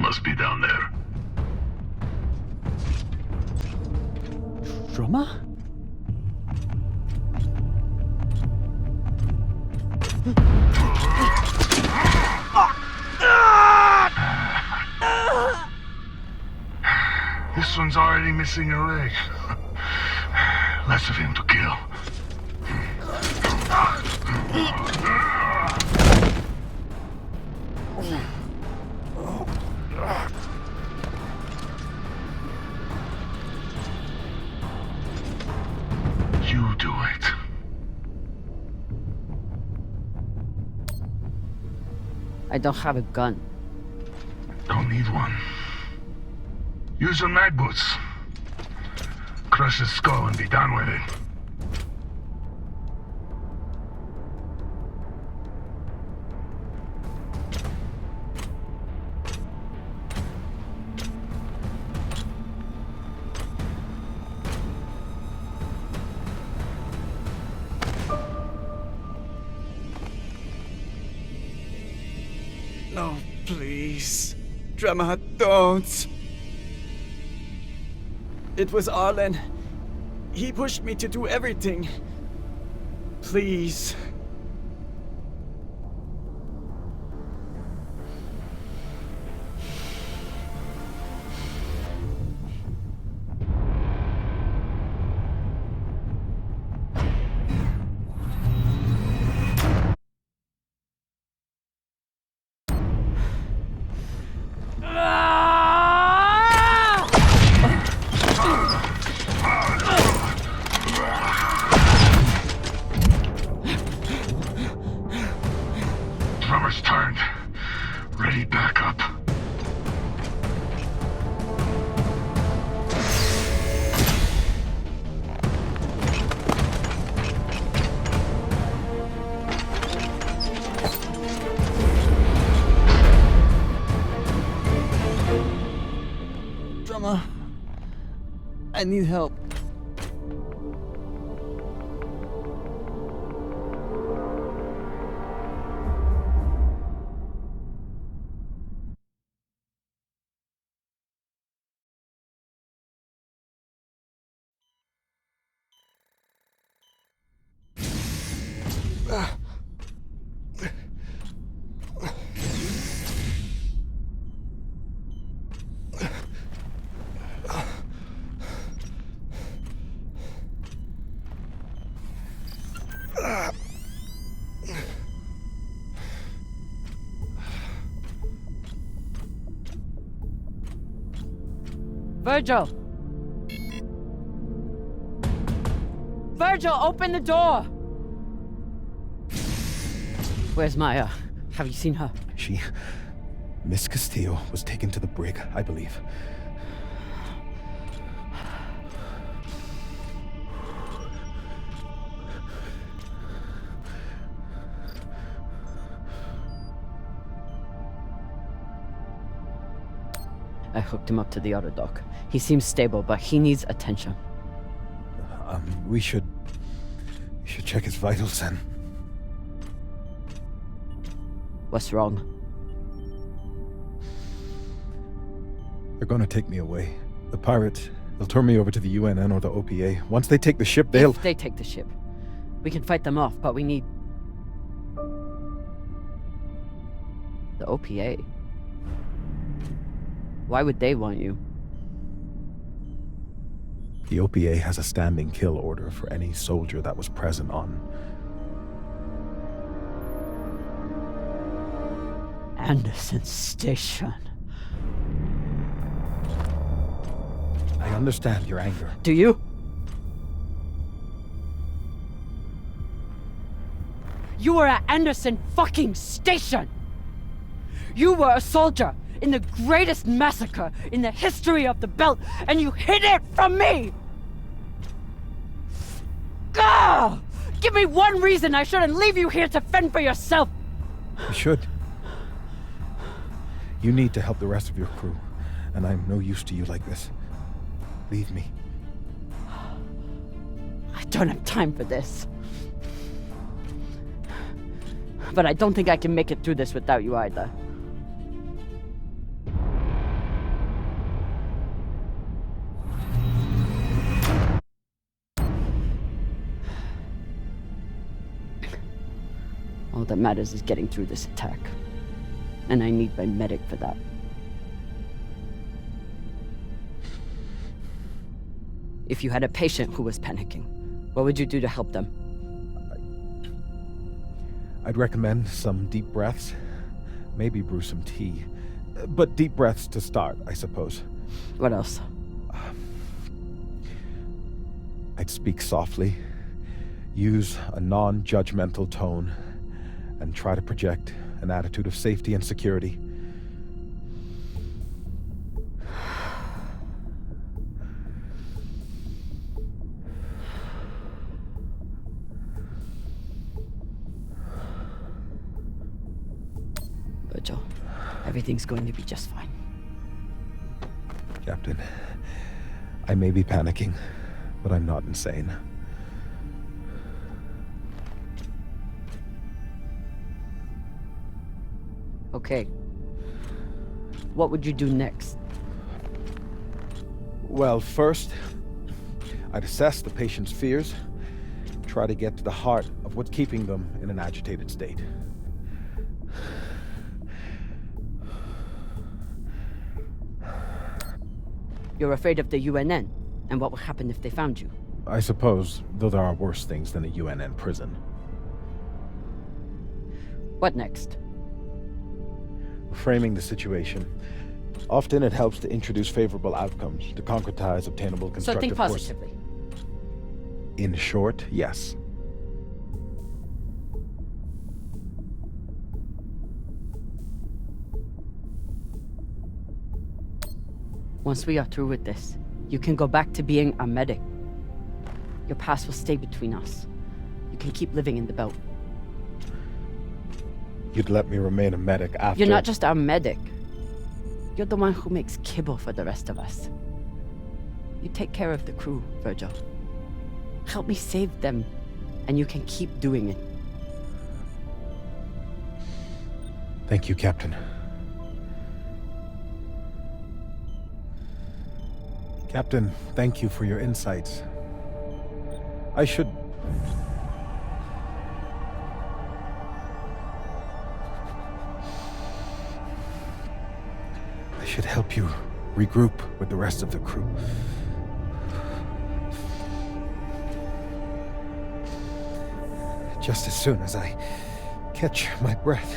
must be down there. Drummer? This one's already missing a leg. Less of him to kill. You do it. I don't have a gun. Don't need one. Use your mag boots. Crush his skull and be done with it. No, please. Drummer, don't. It was Arlen. He pushed me to do everything. Please. Drummer's turned. Ready back up. Drummer, I need help. Virgil! Virgil, open the door! Where's Maya? Have you seen her? Miss Castillo was taken to the brig, I believe. I hooked him up to the other dock. He seems stable, but he needs attention. We should check his vitals then. What's wrong? They're gonna take me away. The pirates, they'll turn me over to the UNN or the OPA. Once they take the ship, they'll... If they take the ship, we can fight them off, but we need... the OPA. Why would they want you? The OPA has a standing kill order for any soldier that was present on... Anderson Station. I understand your anger. Do you? You were at Anderson fucking Station! You were a soldier in the greatest massacre in the history of the belt, and you hid it from me! Gah! Give me one reason I shouldn't leave you here to fend for yourself! You should. You need to help the rest of your crew, and I'm no use to you like this. Leave me. I don't have time for this. But I don't think I can make it through this without you either. that matters is getting through this attack. And I need my medic for that. If you had a patient who was panicking, what would you do to help them? I'd recommend some deep breaths. Maybe brew some tea. But deep breaths to start, I suppose. What else? I'd speak softly, use a non-judgmental tone, and try to project an attitude of safety and security. Virgil, everything's going to be just fine. Captain, I may be panicking, but I'm not insane. Okay. What would you do next? Well, first, I'd assess the patient's fears, try to get to the heart of what's keeping them in an agitated state. You're afraid of the UNN, and what will happen if they found you? I suppose, though there are worse things than a UNN prison. What next? Framing the situation. Often it helps to introduce favorable outcomes, to concretize obtainable So think constructive force. positively. In short, yes. Once we are through with this, you can go back to being a medic. Your past will stay between us. You can keep living in the belt. You'd let me remain a medic after... You're not just our medic. You're the one who makes kibble for the rest of us. You take care of the crew, Virgil. Help me save them, and you can keep doing it. Thank you, Captain. Captain, thank you for your insights. I should help you regroup with the rest of the crew. Just as soon as I catch my breath.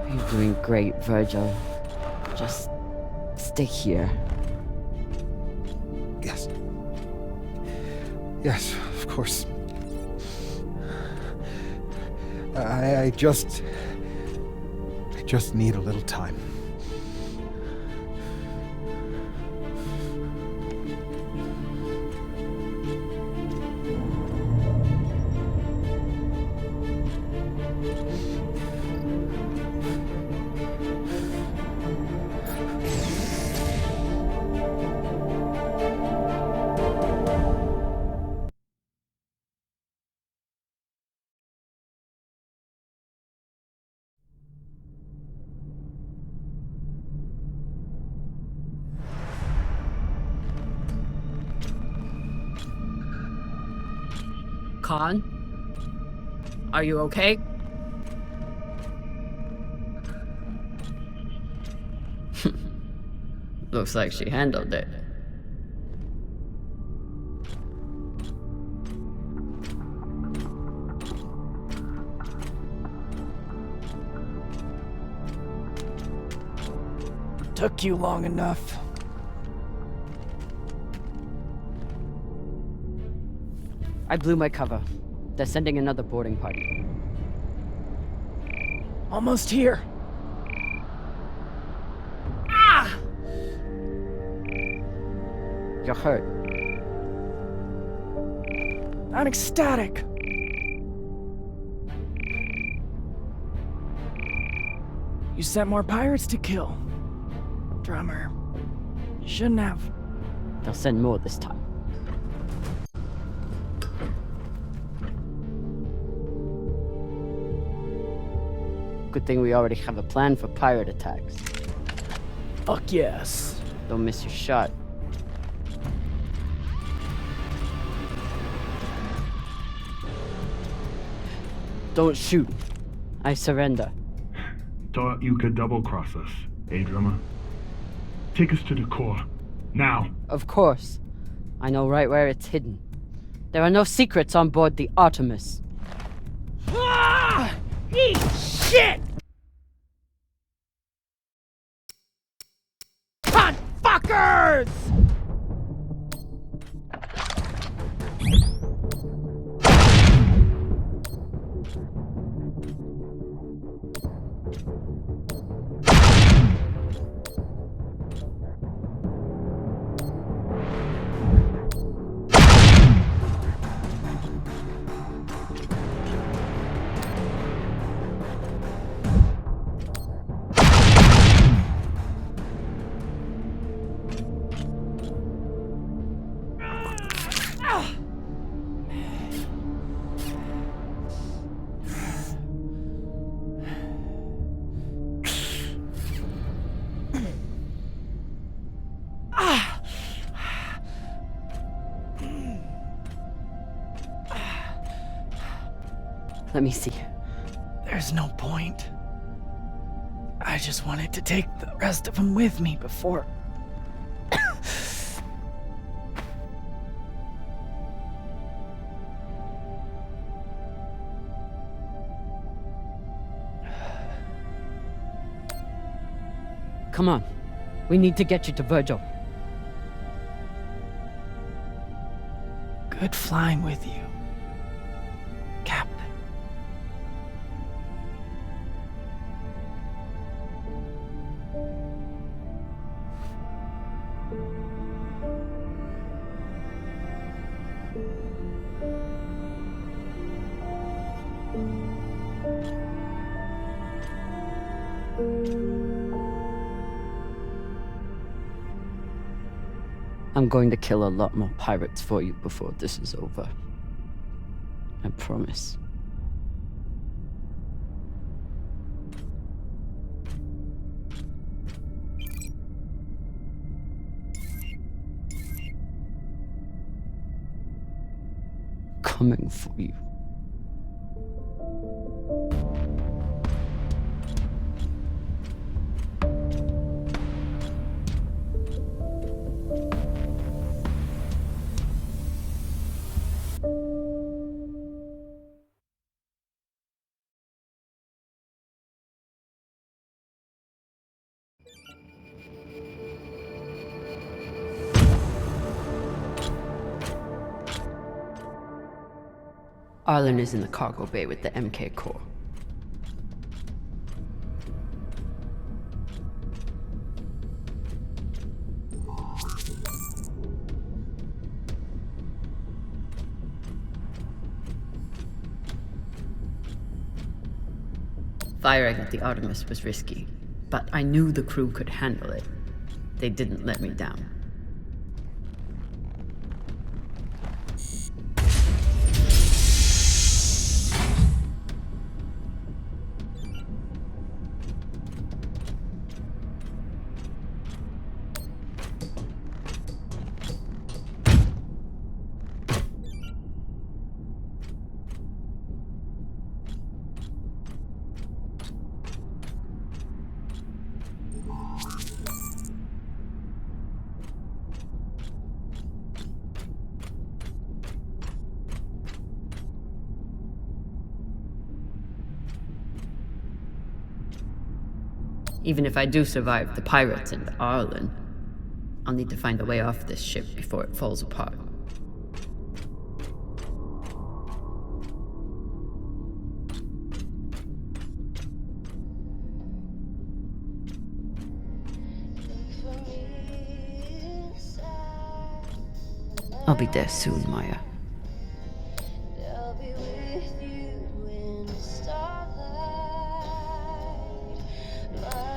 You're doing great, Virgil. Just stay here. Yes. Yes, of course. I just need a little time. Khan? Are you okay? Looks like she handled it. Took you long enough. I blew my cover. They're sending another boarding party. Almost here. You're hurt. I'm ecstatic. You sent more pirates to kill. Drummer. You shouldn't have. They'll send more this time. Good thing we already have a plan for pirate attacks. Fuck yes. Don't miss your shot. Don't shoot. I surrender. Thought you could double-cross us, eh, drummer? Take us to the core. Now. Of course. I know right where it's hidden. There are no secrets on board the Artemis. Ah! Eat shit! Cunt fuckers! Let me see. There's no point. I just wanted to take the rest of them with me before... Come on. We need to get you to Virgil. Good flying with you, Captain. I'm going to kill a lot more pirates for you before this is over. I promise. Coming for you. Arlen is in the cargo bay with the MK core. Firing at the Artemis was risky, but I knew the crew could handle it. They didn't let me down. Even if I do survive the pirates and Arlen, I'll need to find a way off this ship before it falls apart. I'll be there soon, Maya.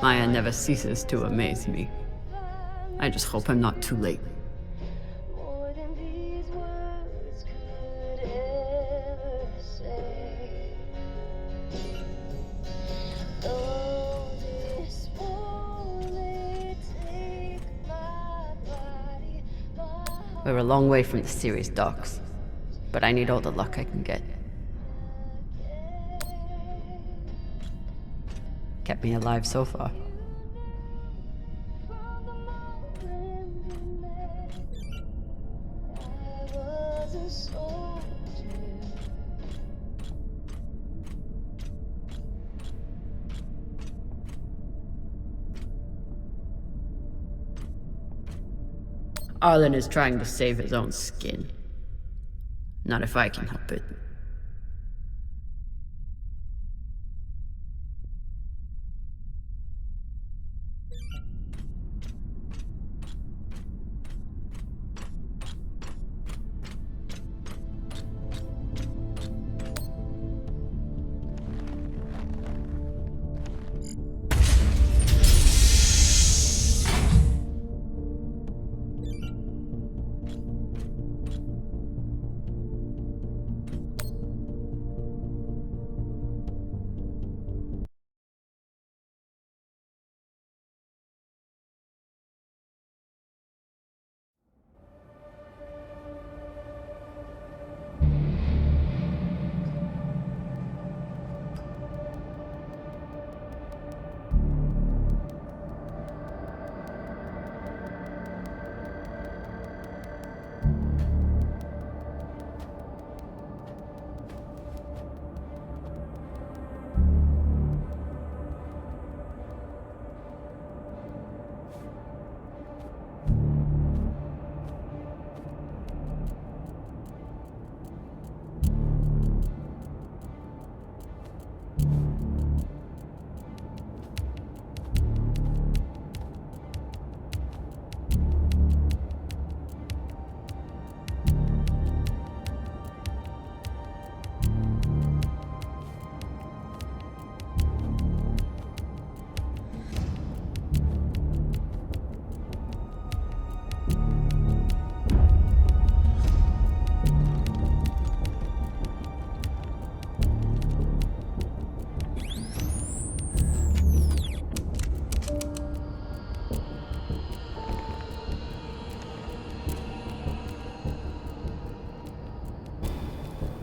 Maya never ceases to amaze me. I just hope I'm not too late. We're a long way from the Series docks, but I need all the luck I can get. me alive so far. Arlen is trying to save his own skin. Not if I can help it.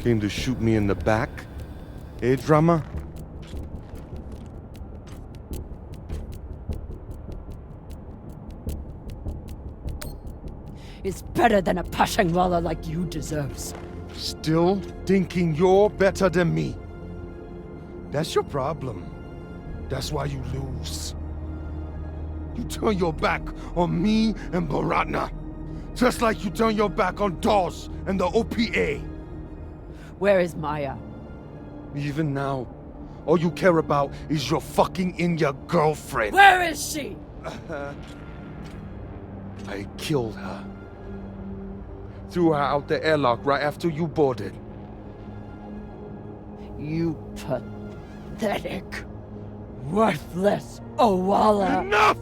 Came to shoot me in the back? Eh, drama? It's better than a Pashangwala like you deserves. Still thinking you're better than me. That's your problem. That's why you lose. You turn your back on me and Baratna. Just like you turn your back on Dawes and the OPA. Where is Maya? Even now, all you care about is your fucking India girlfriend. Where is she? I killed her. Threw her out the airlock right after you boarded. You pathetic, worthless Owala. Enough!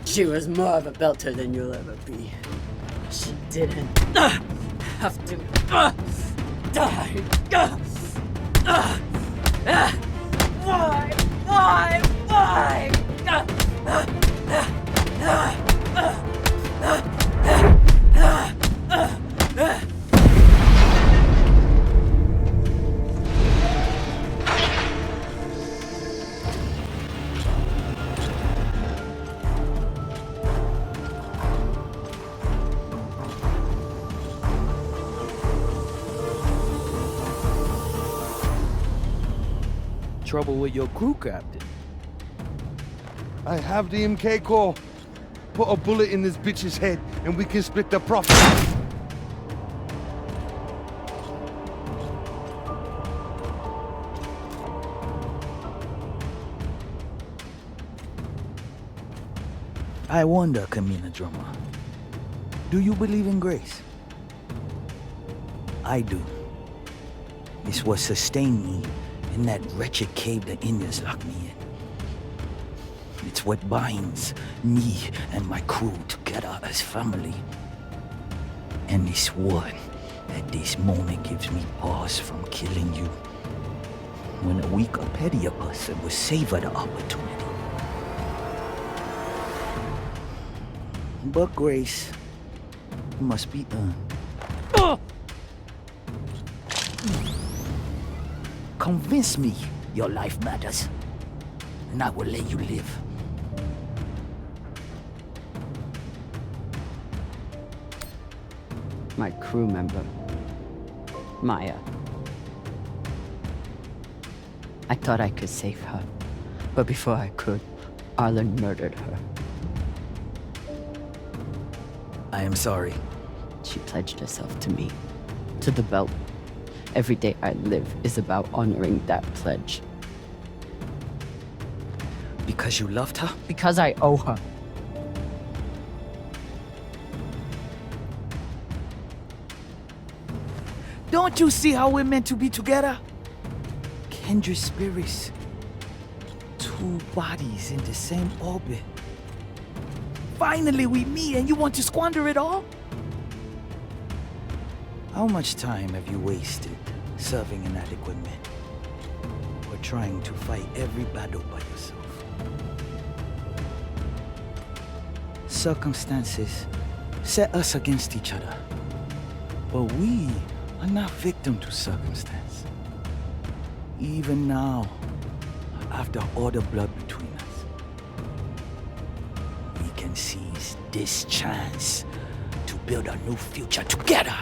She was more of a belter than you'll ever be. She didn't have to die. Why? Trouble with your crew, Captain? I have the MK core. Put a bullet in this bitch's head and we can split the profit. I wonder, Kamina Drummer, do you believe in grace? I do. It's what sustained me in that wretched cave the Indians locked me in. It's what binds me and my crew together as family. And it's what, at this moment, gives me pause from killing you. When a weaker, pettier person would savor the opportunity. But grace must be earned. Convince me your life matters, and I will let you live. My crew member, Maya. I thought I could save her, but before I could, Arlen murdered her. I am sorry. She pledged herself to me, to the belt. Every day I live is about honoring that pledge. Because you loved her? Because I owe her. Don't you see how we're meant to be together? Kindred spirits. Two bodies in the same orbit. Finally we meet and you want to squander it all? How much time have you wasted serving inadequate men? Or trying to fight every battle by yourself? Circumstances set us against each other. But we are not victim to circumstance. Even now, after all the blood between us, we can seize this chance to build a new future together.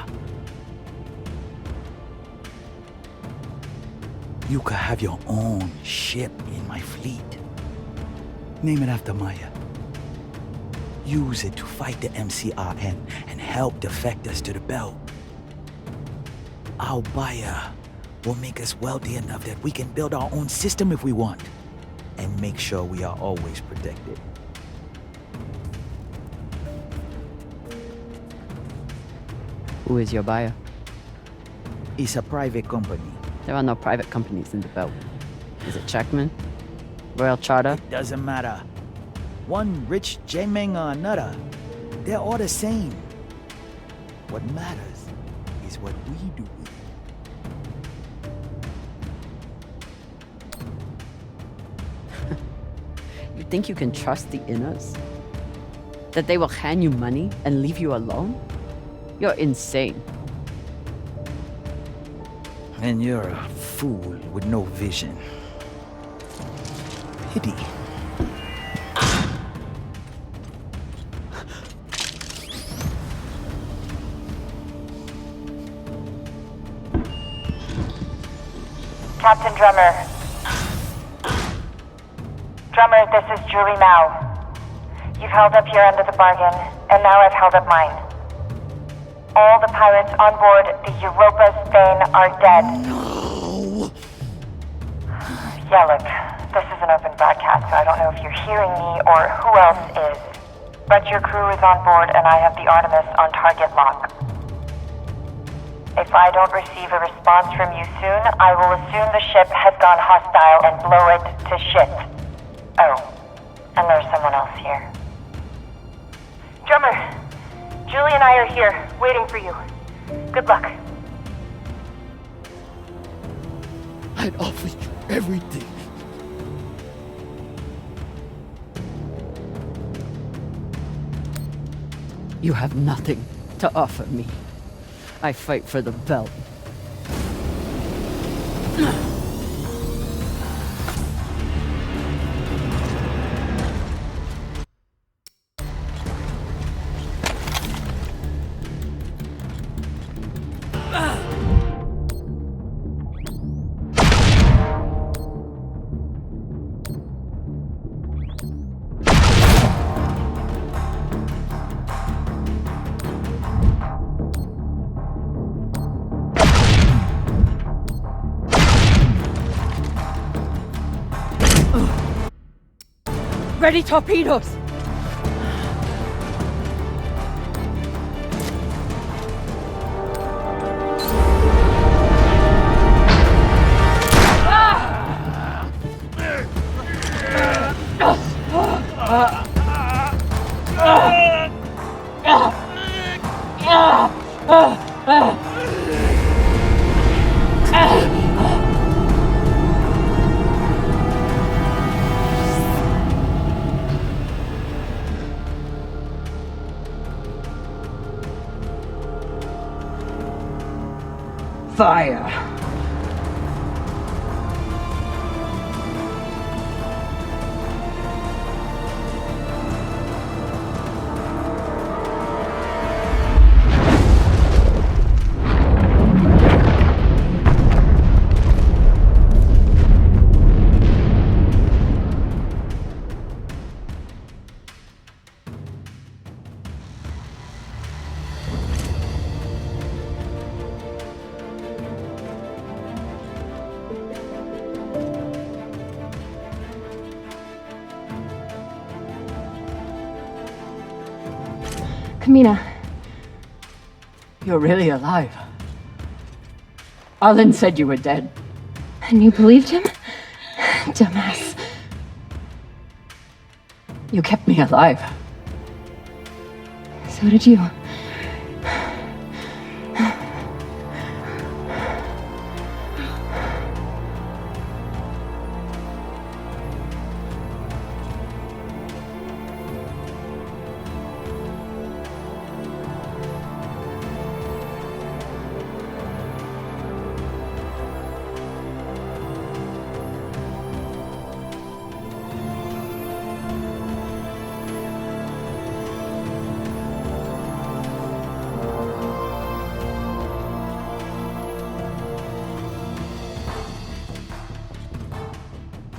You could have your own ship in my fleet. Name it after Maya. Use it to fight the MCRN and help defect us to the belt. Our buyer will make us wealthy enough that we can build our own system if we want, and make sure we are always protected. Who is your buyer? It's a private company. There are no private companies in the belt. Is it Checkman? Royal Charter? It doesn't matter. One rich J-Meng or another, they're all the same. What matters is what we do with it. You think you can trust the Inners? That they will hand you money and leave you alone? You're insane. And you're a fool with no vision. Pity. Captain Drummer. Drummer, this is Julie Mao. You've held up your end of the bargain, and now I've held up mine. All the pirates on board the Europa Spain are dead. No! Yeah, look, this is an open broadcast, so I don't know if you're hearing me or who else is. But your crew is on board, and I have the Artemis on target lock. If I don't receive a response from you soon, I will assume the ship has gone hostile and blow it to shit. Oh, and there's someone else here. Drummer, Julie and I are here, waiting for you. Good luck. I'd offer you everything. You have nothing to offer me. I fight for the belt. Ready torpedoes! fire. Kamina, You're really alive. Arlen said you were dead. and you believed him? Dumbass. You kept me alive. So did you.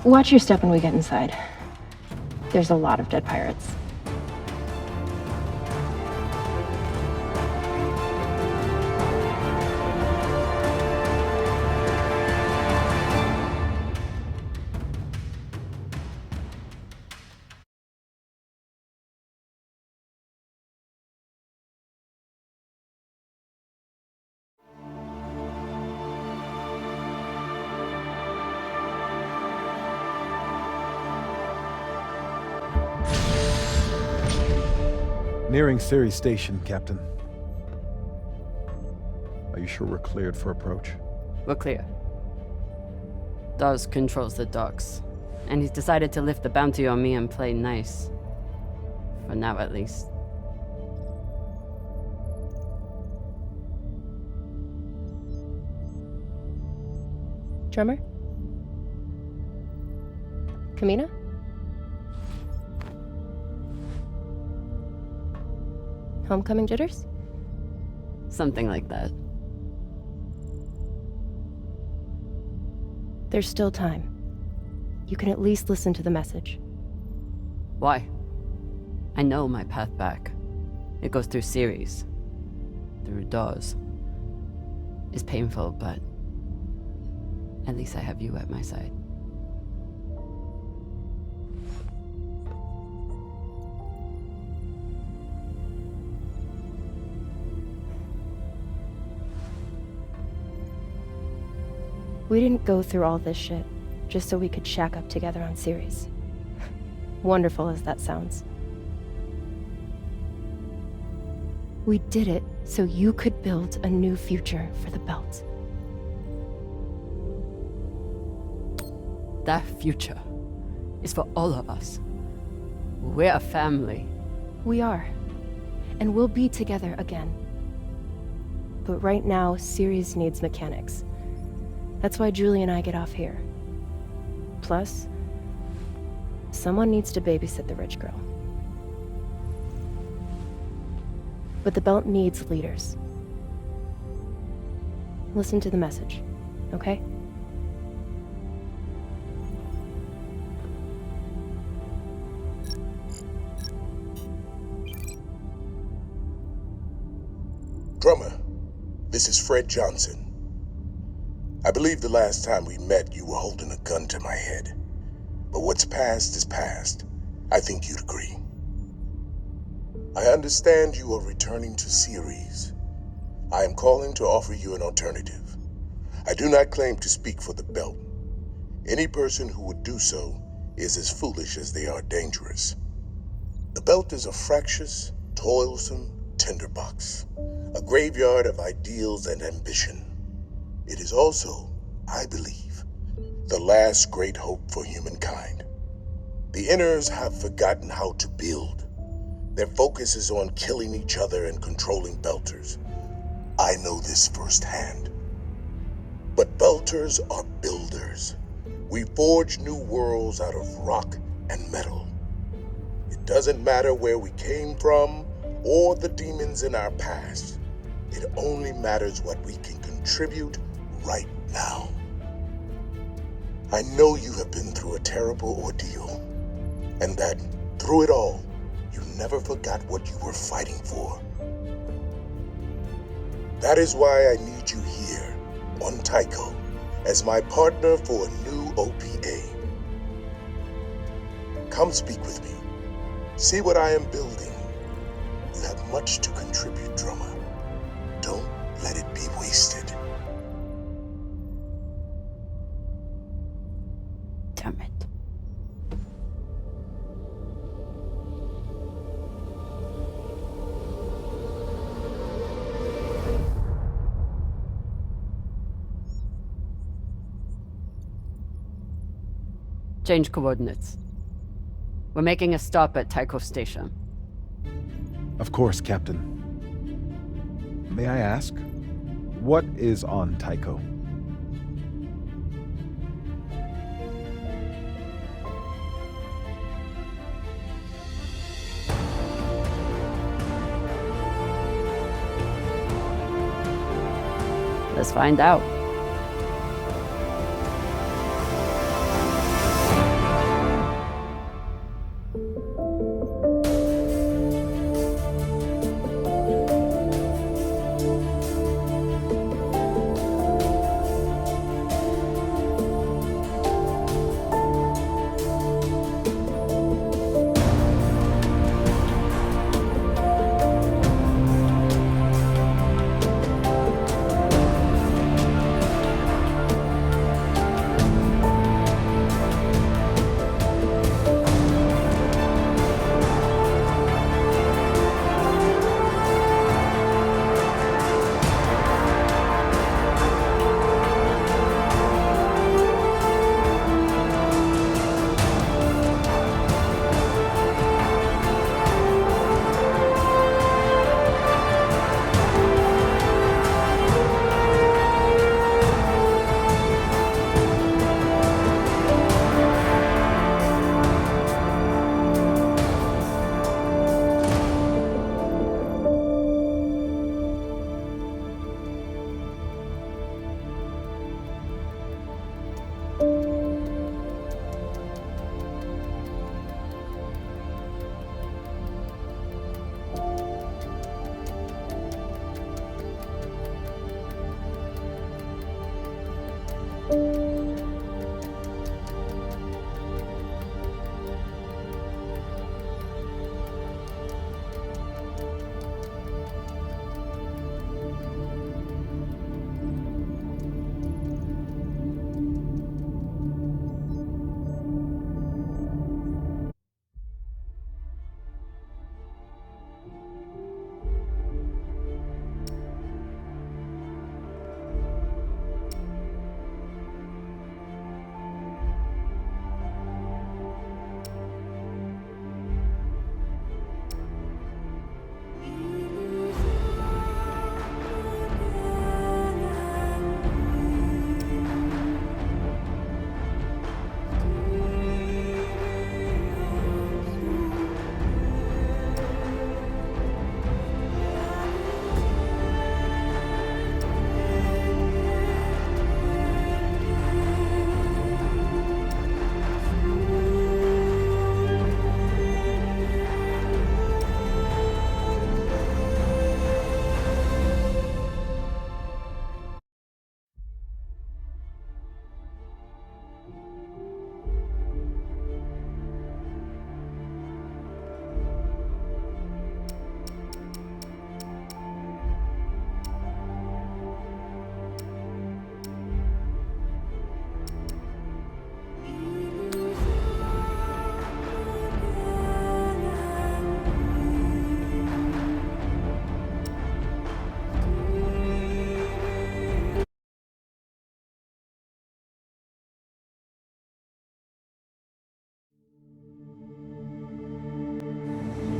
Watch your step when we get inside. There's a lot of dead pirates. Nearing Ceres Station, Captain. Are you sure we're cleared for approach? We're clear. Dawes controls the docks, and he's decided to lift the bounty on me and play nice. For now, at least. Drummer? Kamina? Homecoming jitters? Something like that. There's still time. You can at least listen to the message. Why? I know my path back. It goes through Ceres. Through Dawes. It's painful, but at least I have you at my side. We didn't go through all this shit just so we could shack up together on Ceres. Wonderful as that sounds. We did it so you could build a new future for the Belt. That future is for all of us. We're a family. We are. And we'll be together again. But right now, Ceres needs mechanics. That's why Julie and I get off here. Plus, someone needs to babysit the rich girl. But the Belt needs leaders. Listen to the message, okay? Drummer, this is Fred Johnson. I believe the last time we met, you were holding a gun to my head. But what's past is past. I think you'd agree. I understand you are returning to Ceres. I am calling to offer you an alternative. I do not claim to speak for the Belt. Any person who would do so is as foolish as they are dangerous. The Belt is a fractious, toilsome tinderbox, a graveyard of ideals and ambition. It is also, I believe, the last great hope for humankind. The Inners have forgotten how to build. Their focus is on killing each other and controlling Belters. I know this firsthand. But Belters are builders. We forge new worlds out of rock and metal. It doesn't matter where we came from or the demons in our past. It only matters what we can contribute right now. I know you have been through a terrible ordeal, and that through it all, you never forgot what you were fighting for. That is why I need you here on Tycho as my partner for a new OPA. Come speak with me. See what I am building. You have much to contribute, drummer. Don't let it be wasted. Damn it. Change coordinates. We're making a stop at Tycho Station. Of course, Captain. May I ask, what is on Tycho? Let's find out.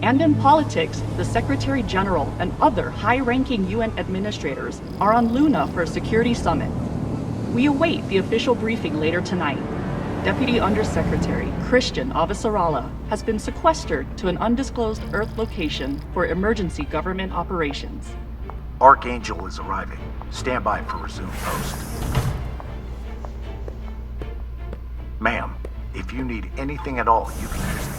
And in politics, the Secretary General and other high-ranking UN administrators are on Luna for a security summit. We await the official briefing later tonight. Deputy Undersecretary Christian Avasarala has been sequestered to an undisclosed Earth location for emergency government operations. Archangel is arriving. Stand by for resume post. Ma'am, if you need anything at all, you can use it.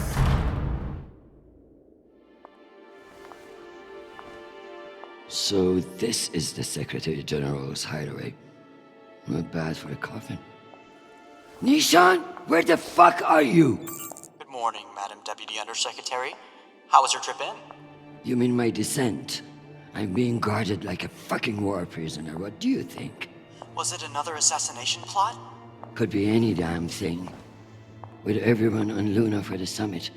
So this is the Secretary General's hideaway. Not bad for a coffin. Nishan, where the fuck are you? Good morning, Madam Deputy Undersecretary. How was your trip in? You mean my descent? I'm being guarded like a fucking war prisoner. What do you think? Was it another assassination plot? Could be any damn thing. With everyone on Luna for the summit,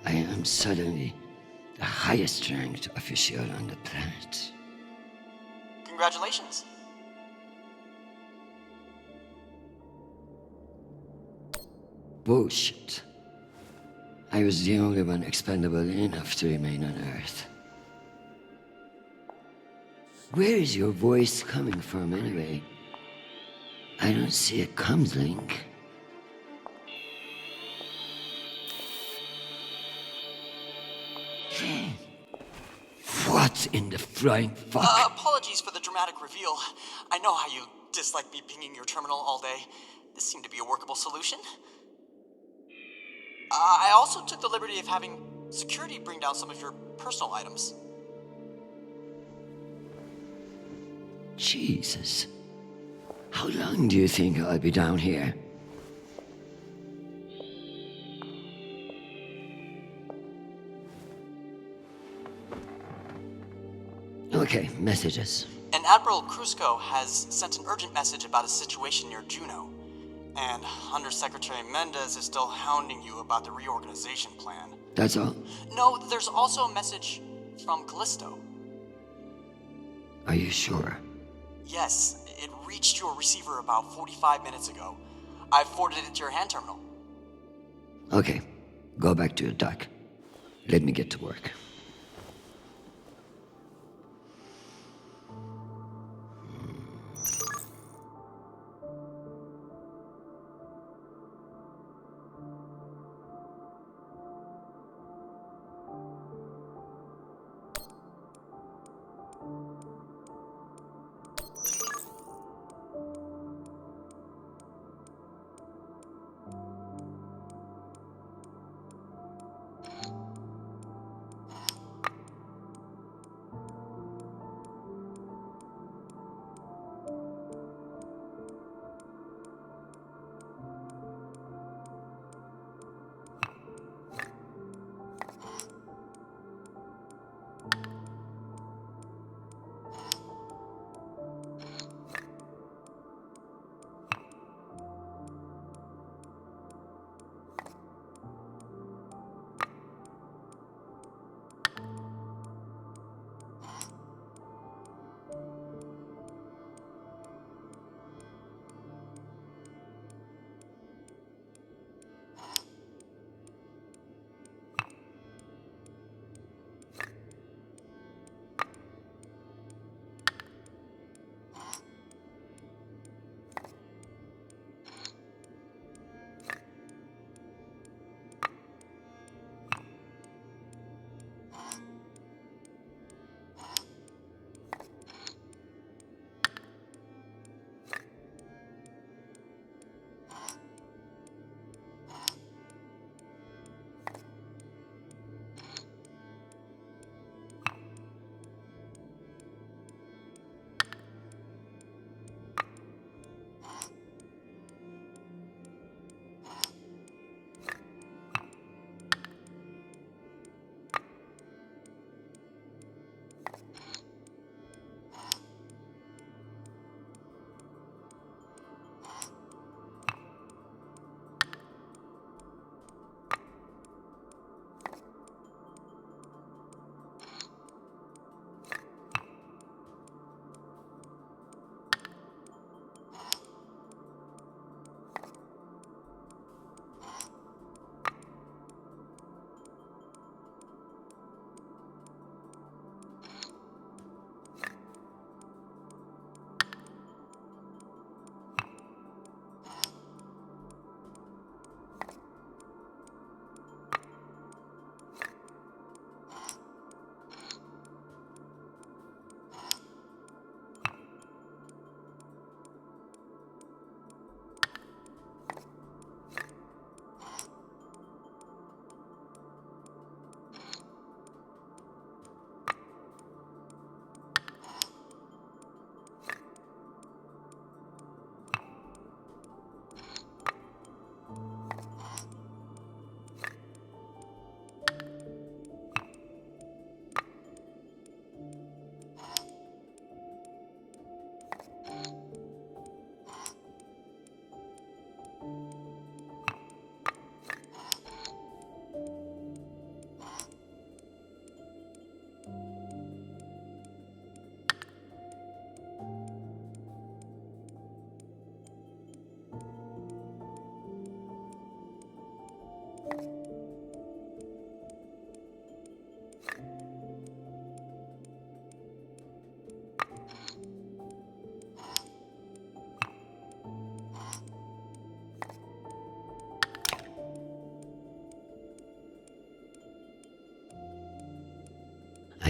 I am suddenly the highest ranked official on the planet. Congratulations. Bullshit. I was the only one expendable enough to remain on Earth. Where is your voice coming from anyway? I don't see a comms link. What in the flying fuck? Apologies for the dramatic reveal. I know how you dislike me pinging your terminal all day. This seemed to be a workable solution. I also took the liberty of having security bring down some of your personal items. Jesus. How long do you think I'll be down here? Okay, messages. And Admiral Krusco has sent an urgent message about a situation near Juno. And Undersecretary Mendez is still hounding you about the reorganization plan. That's all? No, there's also a message from Callisto. Are you sure? Yes, it reached your receiver about 45 minutes ago. I forwarded it to your hand terminal. Okay, go back to your dock. Let me get to work.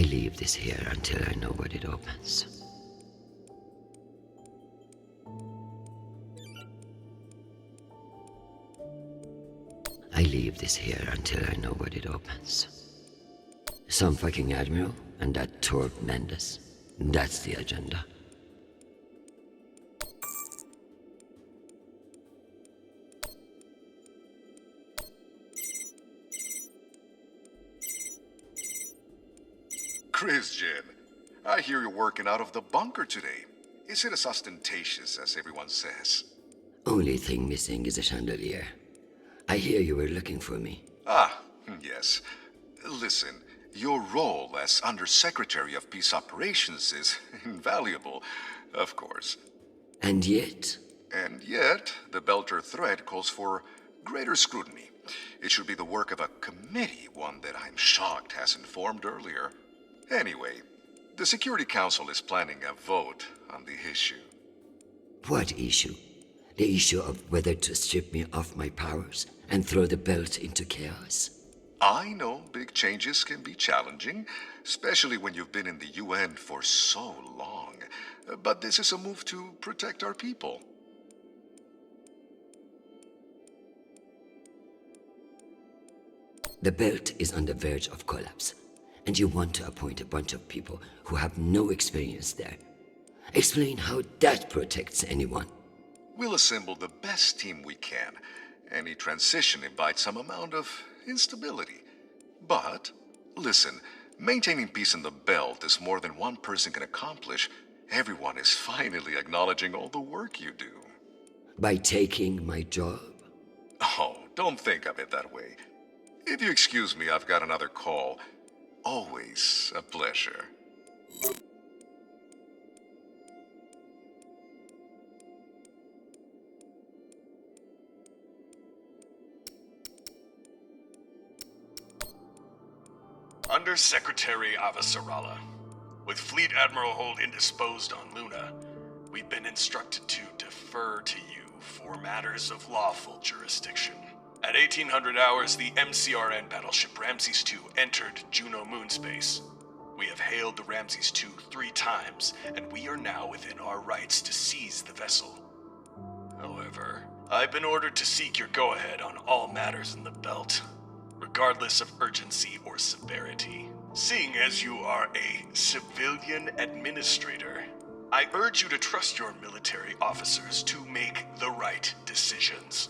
I leave this here until I know what it opens. I leave this here until I know what it opens. Some fucking admiral and that Torb Mendes. That's the agenda. Christian, I hear you're working out of the bunker today. Is it as ostentatious as everyone says? Only thing missing is a chandelier. I hear you were looking for me. Ah, yes. Listen, your role as Undersecretary of Peace Operations is invaluable, of course. And yet? And yet, the Belter threat calls for greater scrutiny. It should be the work of a committee, one that I'm shocked hasn't formed earlier. Anyway, the Security Council is planning a vote on the issue. What issue? The issue of whether to strip me of my powers and throw the belt into chaos? I know big changes can be challenging, especially when you've been in the UN for so long. But this is a move to protect our people. The belt is on the verge of collapse, and you want to appoint a bunch of people who have no experience there. Explain how that protects anyone. We'll assemble the best team we can. Any transition invites some amount of instability. But, listen, maintaining peace in the belt is more than one person can accomplish. Everyone is finally acknowledging all the work you do. By taking my job? Oh, don't think of it that way. If you excuse me, I've got another call. Always a pleasure. Undersecretary Avasarala. With Fleet Admiral Hold indisposed on Luna, we've been instructed to defer to you for matters of lawful jurisdiction. At 1800 hours, the MCRN battleship Ramses II entered Juno moonspace. We have hailed the Ramses II 3 times, and we are now within our rights to seize the vessel. However, I've been ordered to seek your go-ahead on all matters in the belt, regardless of urgency or severity. Seeing as you are a civilian administrator, I urge you to trust your military officers to make the right decisions.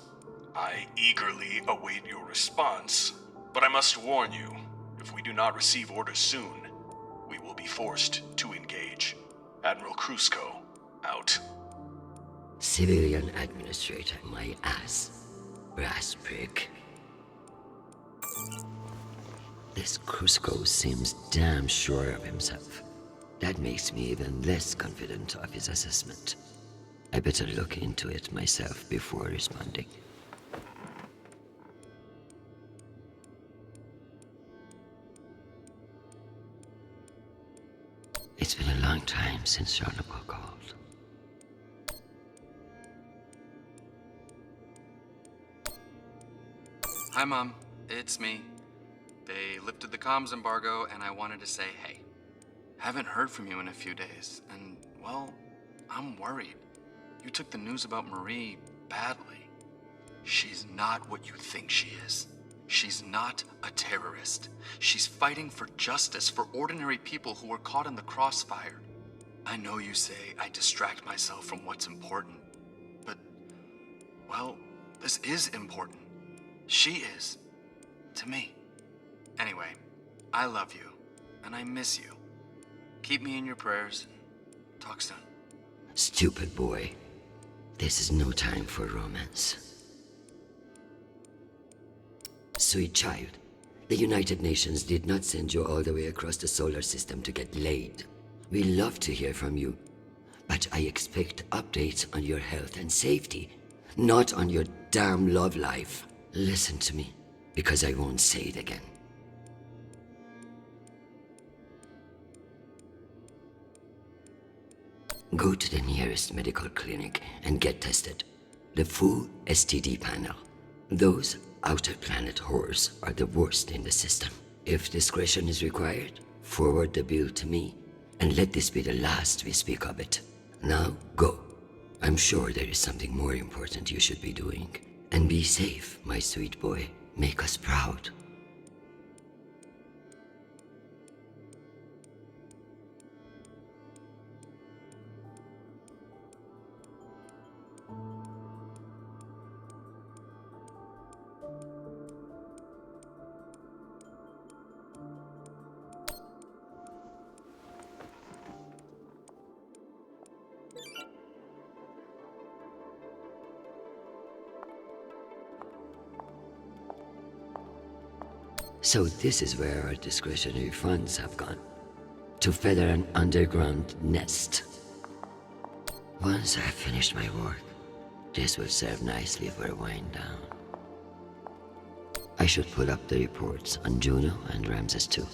I eagerly await your response, but I must warn you, if we do not receive orders soon, we will be forced to engage. Admiral Krusko, out. Civilian administrator, my ass. Brass prick. This Krusko seems damn sure of himself. That makes me even less confident of his assessment. I better look into it myself before responding. It's been a long time since Jonathan called. Hi, Mom. It's me. They lifted the comms embargo, and I wanted to say hey. Haven't heard from you in a few days, and, well, I'm worried. You took the news about Marie badly. She's not what you think she is. She's not a terrorist. She's fighting for justice for ordinary people who were caught in the crossfire. I know you say I distract myself from what's important, but, well, this is important. She is. To me. Anyway, I love you, and I miss you. Keep me in your prayers. Talk soon. Stupid boy. This is no time for romance. Sweet child, the United Nations did not send you all the way across the solar system to get laid. We love to hear from you, but I expect updates on your health and safety, not on your damn love life. Listen to me, because I won't say it again. Go to the nearest medical clinic and get tested. The full STD panel. Those outer planet whores are the worst in the system. If discretion is required, Forward the bill to me, and let this be the last we speak of it. Now, go. I'm sure there is something more important you should be doing. And be safe, my sweet boy. Make us proud. So this is where our discretionary funds have gone. To feather an underground nest. Once I've finished my work, this will serve nicely for a wind down. I should pull up the reports on Juno and Ramses too.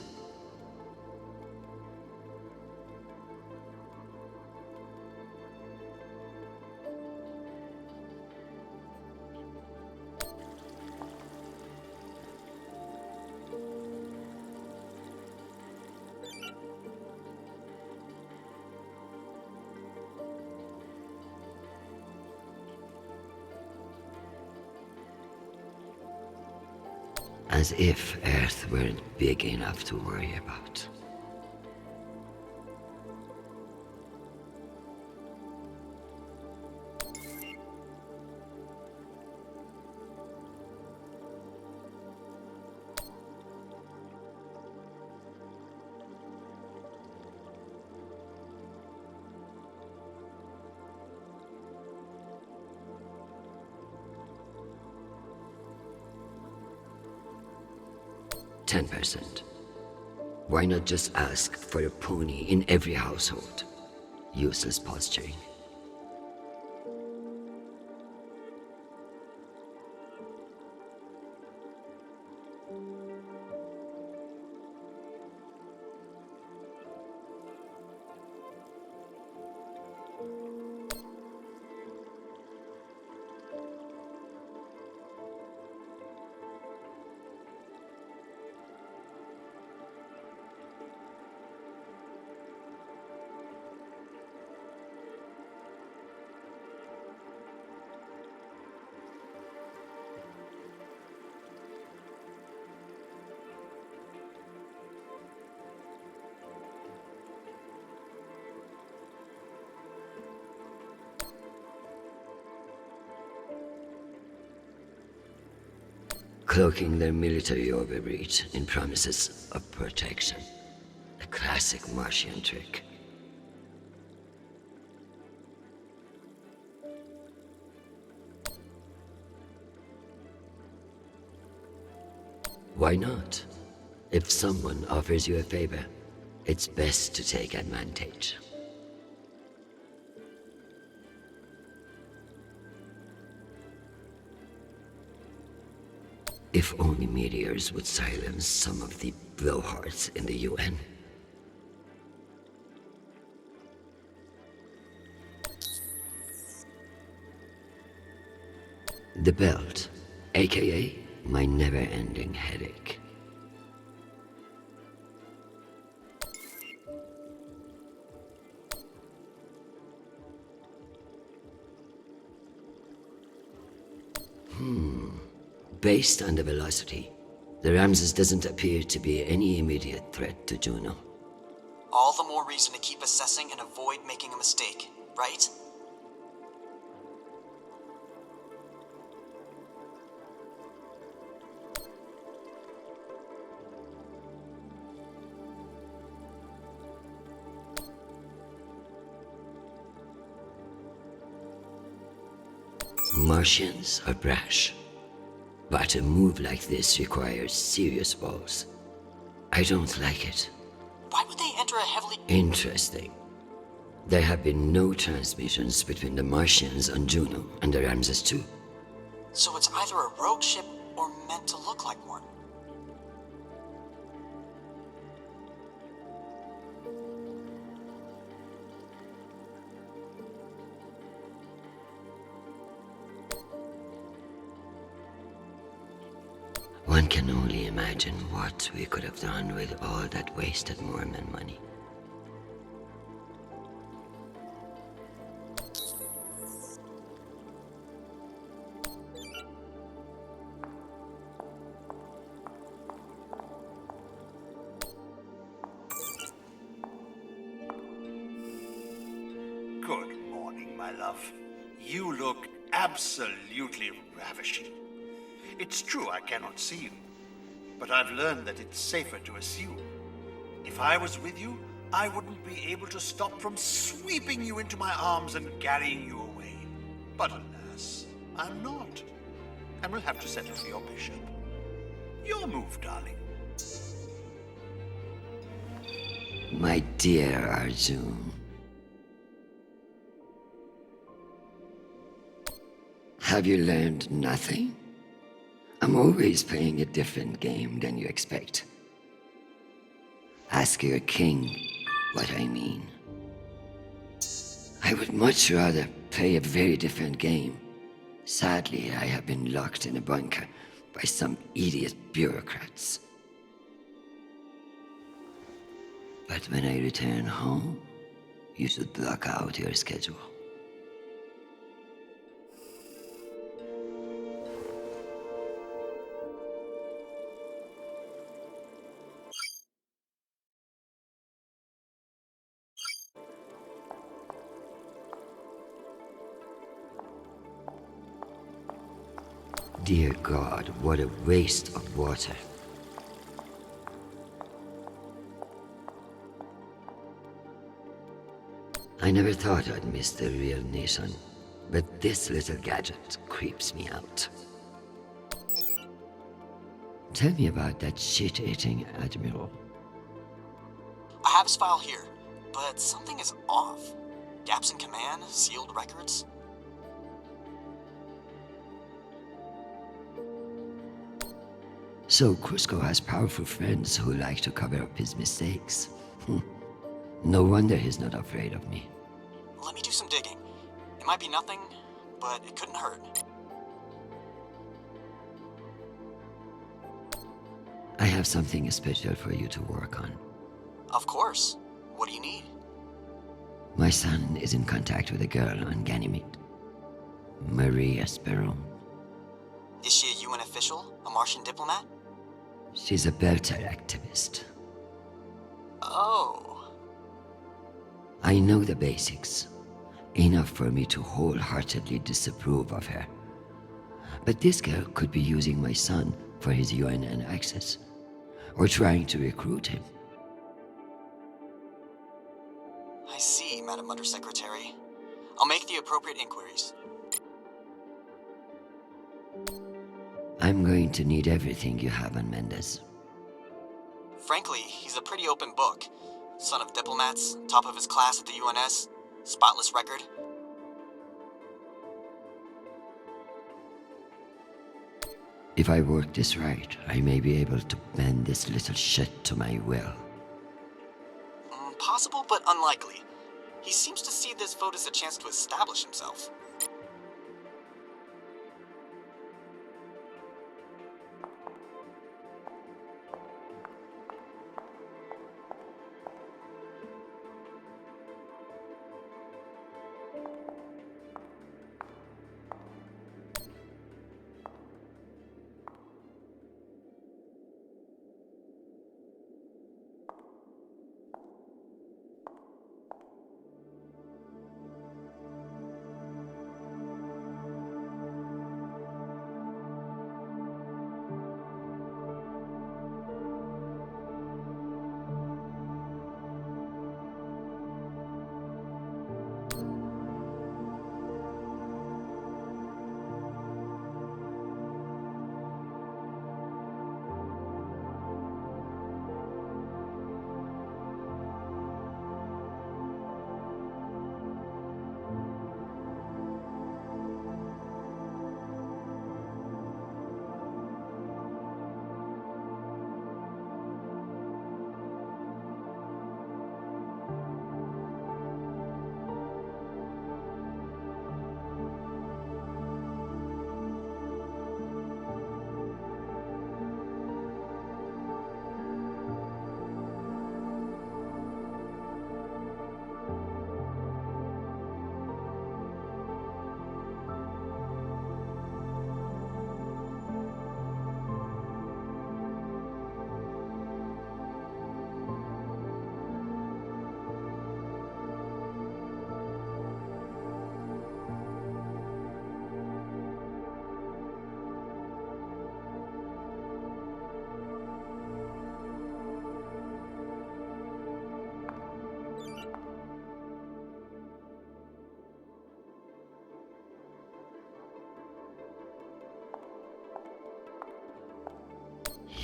As if Earth weren't big enough to worry about. %. Why not just ask for a pony in every household? Useless posturing. Cloaking their military overreach in promises of protection. A classic Martian trick. Why not? If someone offers you a favor, it's best to take advantage. If only meteors would silence some of the blowhards in the UN. The belt, aka my never-ending headache. Based on the velocity, the Ramses doesn't appear to be any immediate threat to Juno. All the more reason to keep assessing and avoid making a mistake, right? Martians are brash. But a move like this requires serious balls. I don't like it. Why would they enter a heavily... Interesting. There have been no transmissions between the Martians on Juno and the Ramses II. So it's either a rogue ship or meant to look like one. One can only imagine what we could have done with all that wasted Mormon money. Good morning, my love. You look absolutely ravishing. It's true I cannot see you, but I've learned that it's safer to assume. If I was with you, I wouldn't be able to stop from sweeping you into my arms and carrying you away. But alas, I'm not, and will have to settle for your bishop. Your move, darling. My dear Arjun. Have you learned nothing? I'm always playing a different game than you expect. Ask your king what I mean. I would much rather play a very different game. Sadly, I have been locked in a bunker by some idiot bureaucrats. But when I return home, you should block out your schedule. Dear God, what a waste of water. I never thought I'd miss the real nation, but this little gadget creeps me out. Tell me about that shit-eating admiral. I have his file here, but something is off. Gaps in command, sealed records. So Cusco has powerful friends who like to cover up his mistakes. No wonder he's not afraid of me. Let me do some digging. It might be nothing, but it couldn't hurt. I have something special for you to work on. Of course. What do you need? My son is in contact with a girl on Ganymede. Marie Esperon. Is she a UN official? A Martian diplomat? She's a Belter activist. Oh. I know the basics. Enough for me to wholeheartedly disapprove of her. But this girl could be using my son for his UNN access, or trying to recruit him. I see, Madam Undersecretary. I'll make the appropriate inquiries. I'm going to need everything you have on Mendez. Frankly, he's a pretty open book. Son of diplomats, top of his class at the UNS, spotless record. If I work this right, I may be able to bend this little shit to my will. Possible, but unlikely. He seems to see this vote as a chance to establish himself.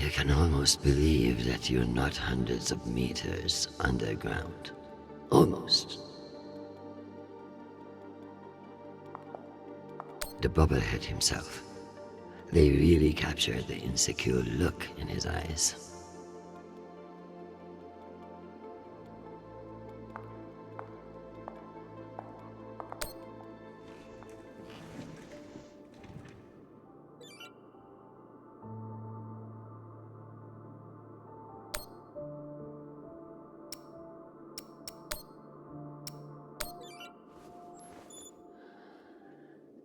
You can almost believe that you're not hundreds of meters underground. Almost. The bubblehead himself. They really captured the insecure look in his eyes.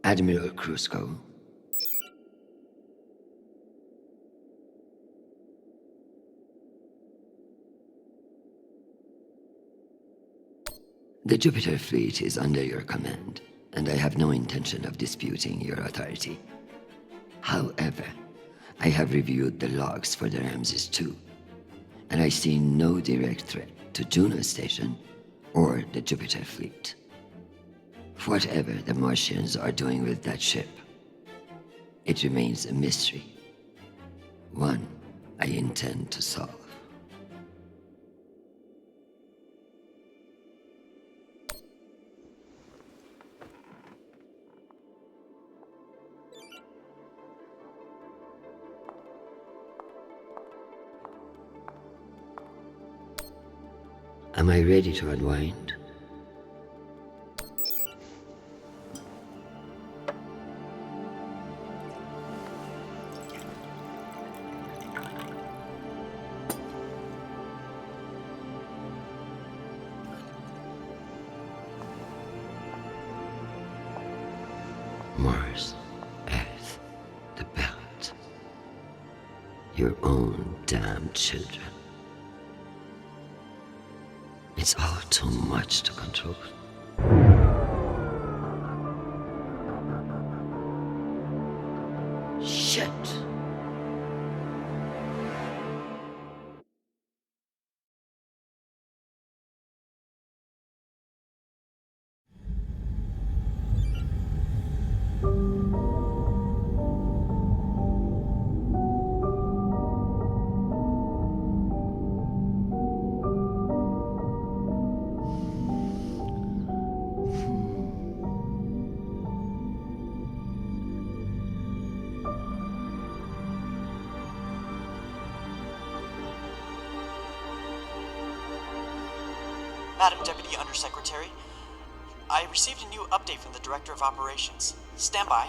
Admiral Krusco. The Jupiter fleet is under your command, and I have no intention of disputing your authority. However, I have reviewed the logs for the Ramses II, and I see no direct threat to Juno Station or the Jupiter fleet. Whatever the Martians are doing with that ship, it remains a mystery. One I intend to solve. Am I ready to unwind? Mars, Earth, the belt. Your own damn children. It's all too much to control. Shit! Madam Deputy Undersecretary, I received a new update from the Director of Operations. Stand by.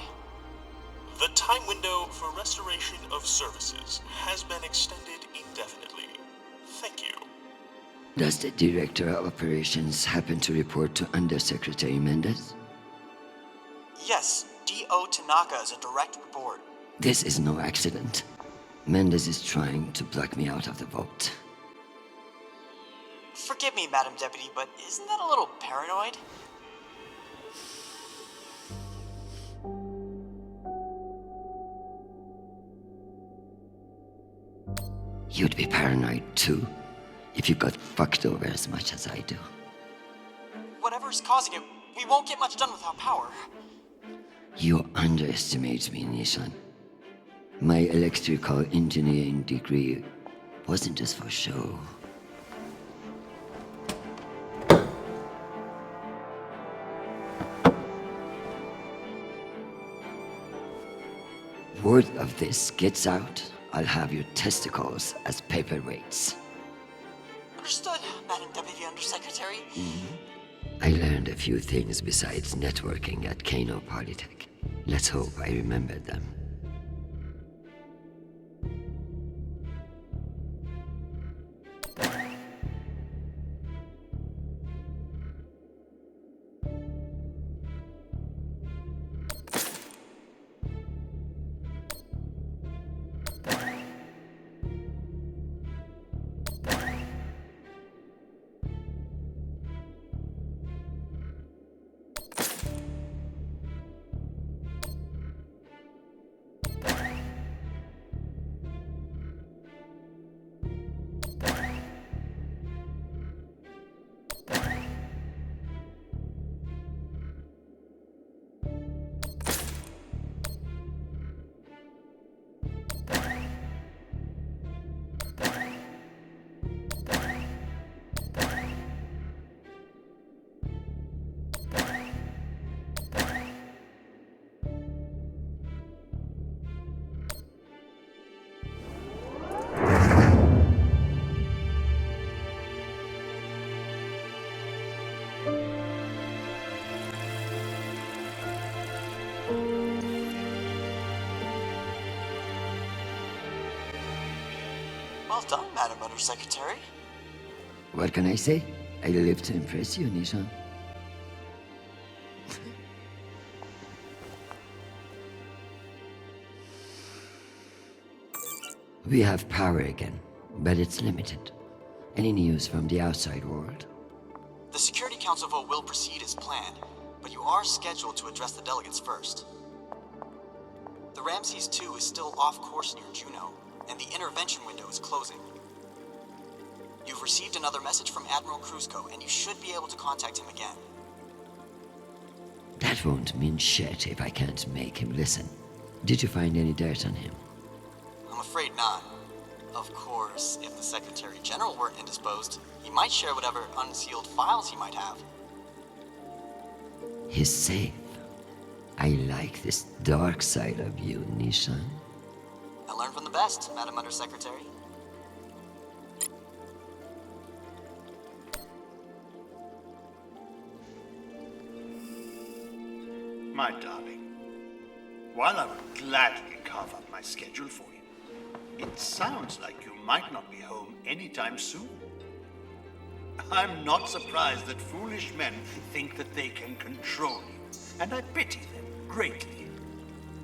The time window for restoration of services has been extended indefinitely. Thank you. Does the Director of Operations happen to report to Undersecretary Mendez? Yes, D.O. Tanaka is a direct report. This is no accident. Mendez is trying to block me out of the vault. Forgive me, Madam Deputy, but isn't that a little paranoid? You'd be paranoid too, if you got fucked over as much as I do. Whatever's causing it, we won't get much done without power. You underestimate me, Nishan. My electrical engineering degree wasn't just for show. Word of this gets out, I'll have your testicles as paperweights. Understood, Madam Deputy Undersecretary. I learned a few things besides networking at Kano Polytech. Let's hope I remember them. Well done, Madam Undersecretary. What can I say? I live to impress you, Nishan. We have power again, but it's limited. Any news from the outside world? The Security Council vote will proceed as planned, but you are scheduled to address the delegates first. The Ramses 2 is still off course near Juno, and the intervention window is closing. You've received another message from Admiral Kruzko, and you should be able to contact him again. That won't mean shit if I can't make him listen. Did you find any dirt on him? I'm afraid not. Of course, if the Secretary General weren't indisposed, he might share whatever unsealed files he might have. He's safe. I like this dark side of you, Nishan. I learned from the best, Madam Undersecretary. My darling, while I would gladly carve up my schedule for you, it sounds like you might not be home anytime soon. I'm not surprised that foolish men think that they can control you, and I pity them greatly.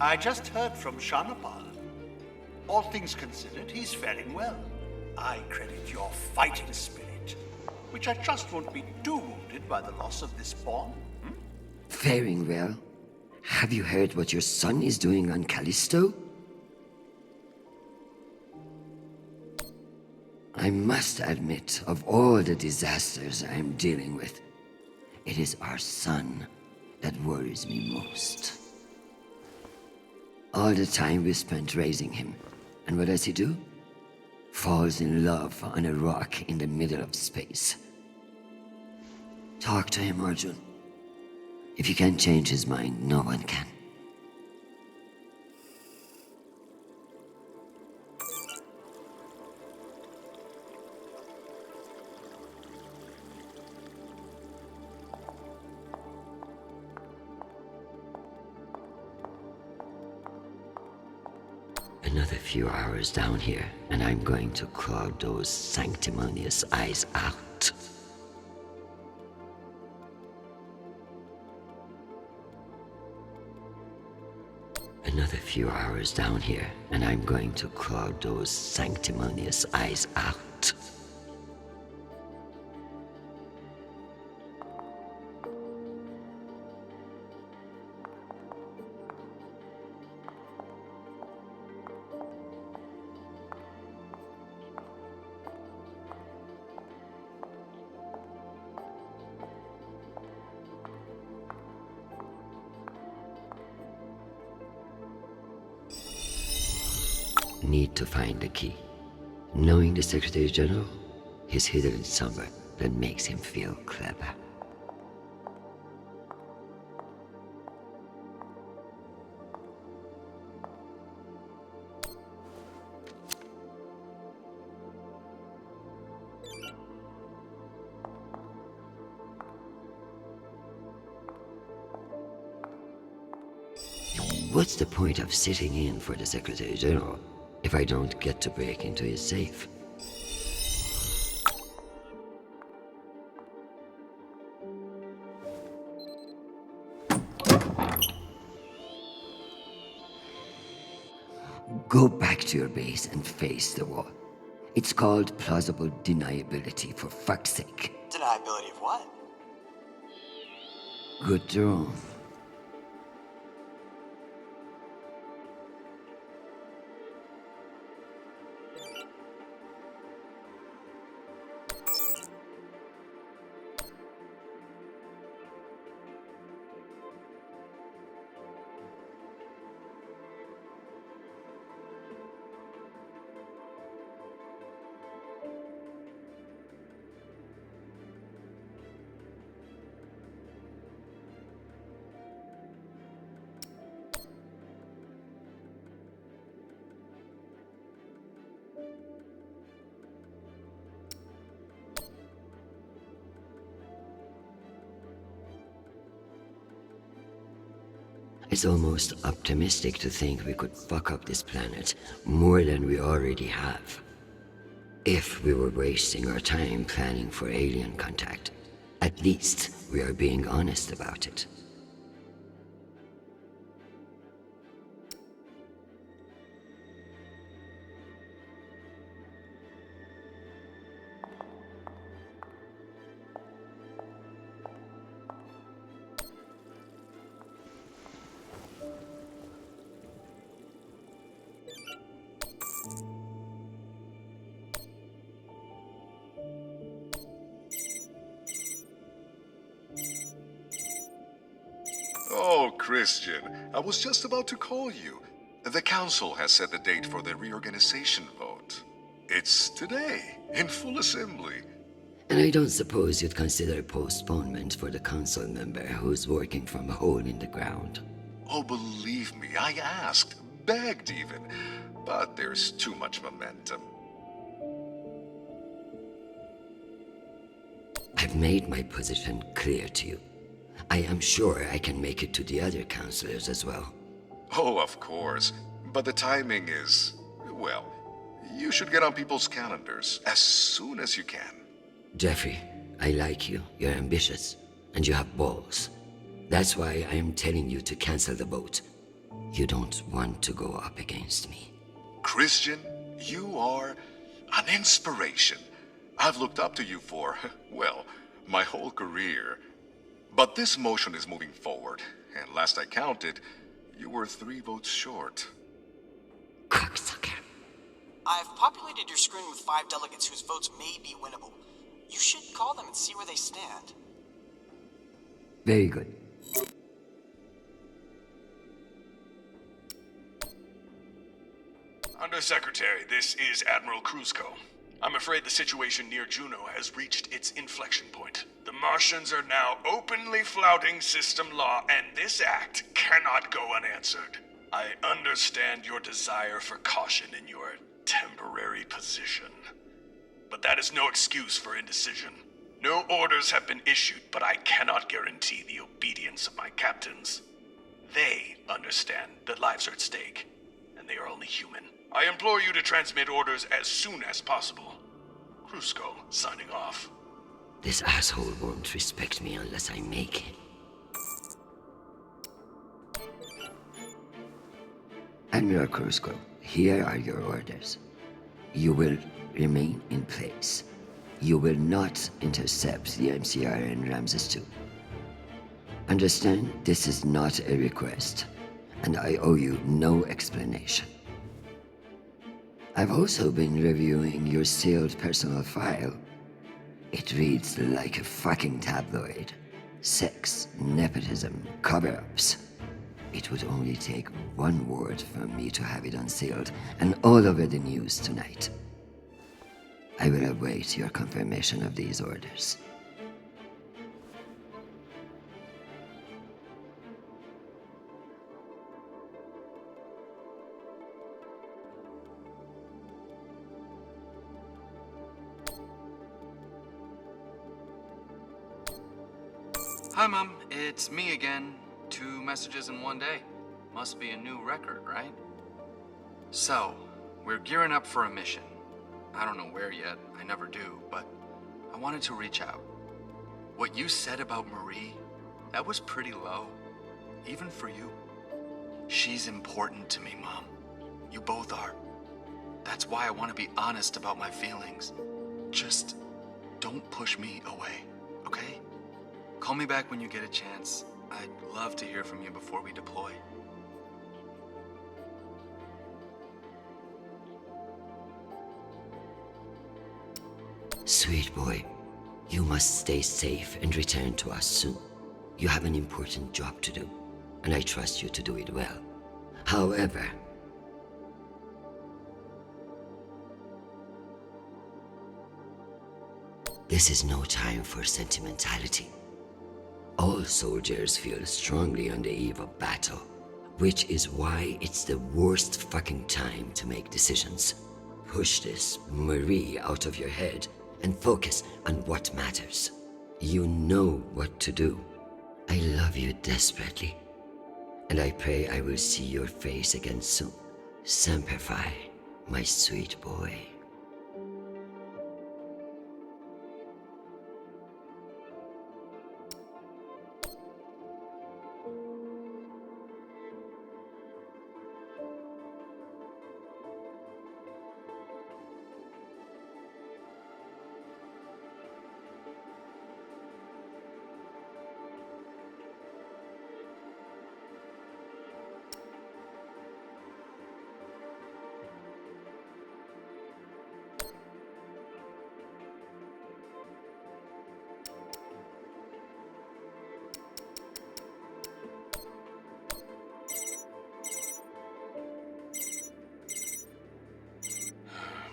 I just heard from Shanapal. All things considered, he's faring well. I credit your fighting spirit, which I trust won't be too wounded by the loss of this pawn. Faring well? Have you heard what your son is doing on Callisto? I must admit, of all the disasters I am dealing with, it is our son that worries me most. All the time we spent raising him, and what does he do? Falls in love on a rock in the middle of space. Talk to him, Arjun. If you can't change his mind, no one can. Another few hours down here, and I'm going to clog those sanctimonious eyes out. Another few hours down here, and I'm going to clog those sanctimonious eyes out. Need to find the key. Knowing the Secretary General, he's hidden it somewhere that makes him feel clever. What's the point of sitting in for the Secretary General if I don't get to break into his safe? Go back to your base and face the wall. It's called plausible deniability, for fuck's sake. Deniability of what? Good draw. It's almost optimistic to think we could fuck up this planet more than we already have. If we were wasting our time planning for alien contact, at least we are being honest about it. Oh, Christian, I was just about to call you. The council has set the date for the reorganization vote. It's today, in full assembly. And I don't suppose you'd consider postponement for the council member who's working from a hole in the ground. Oh, believe me, I asked, begged even, but there's too much momentum. I've made my position clear to you. I am sure I can make it to the other councillors as well. Oh, of course, but the timing is, well, you should get on people's calendars as soon as you can. Jeffrey, I like you. You're ambitious, and you have balls. That's why I am telling you to cancel the vote. You don't want to go up against me. Christian, you are an inspiration. I've looked up to you for, well, my whole career. But this motion is moving forward, and last I counted, you were 3 votes short. Cocksucker. I've populated your screen with 5 delegates whose votes may be winnable. You should call them and see where they stand. Very good. Undersecretary, this is Admiral Kruzko. I'm afraid the situation near Juno has reached its inflection point. The Martians are now openly flouting system law, and this act cannot go unanswered. I understand your desire for caution in your temporary position. But that is no excuse for indecision. No orders have been issued, but I cannot guarantee the obedience of my captains. They understand that lives are at stake, and they are only human. I implore you to transmit orders as soon as possible. Kruzko, signing off. This asshole won't respect me unless I make him. Admiral Kruzko, here are your orders. You will remain in place. You will not intercept the MCR and Ramses 2. Understand, this is not a request, and I owe you no explanation. I've also been reviewing your sealed personal file. It reads like a fucking tabloid. Sex, nepotism, cover-ups. It would only take one word from me to have it unsealed and all over the news tonight. I will await your confirmation of these orders. Hi, Mom. It's me again. 2 messages in one day. Must be a new record, right? So, we're gearing up for a mission. I don't know where yet, I never do, but I wanted to reach out. What you said about Marie, that was pretty low. Even for you. She's important to me, Mom. You both are. That's why I want to be honest about my feelings. Just don't push me away, okay? Call me back when you get a chance. I'd love to hear from you before we deploy. Sweet boy, you must stay safe and return to us soon. You have an important job to do, and I trust you to do it well. However, this is no time for sentimentality. All soldiers feel strongly on the eve of battle, which is why it's the worst fucking time to make decisions. Push this Marie out of your head and focus on what matters. You know what to do. I love you desperately, and I pray I will see your face again soon. Semper Fi, my sweet boy.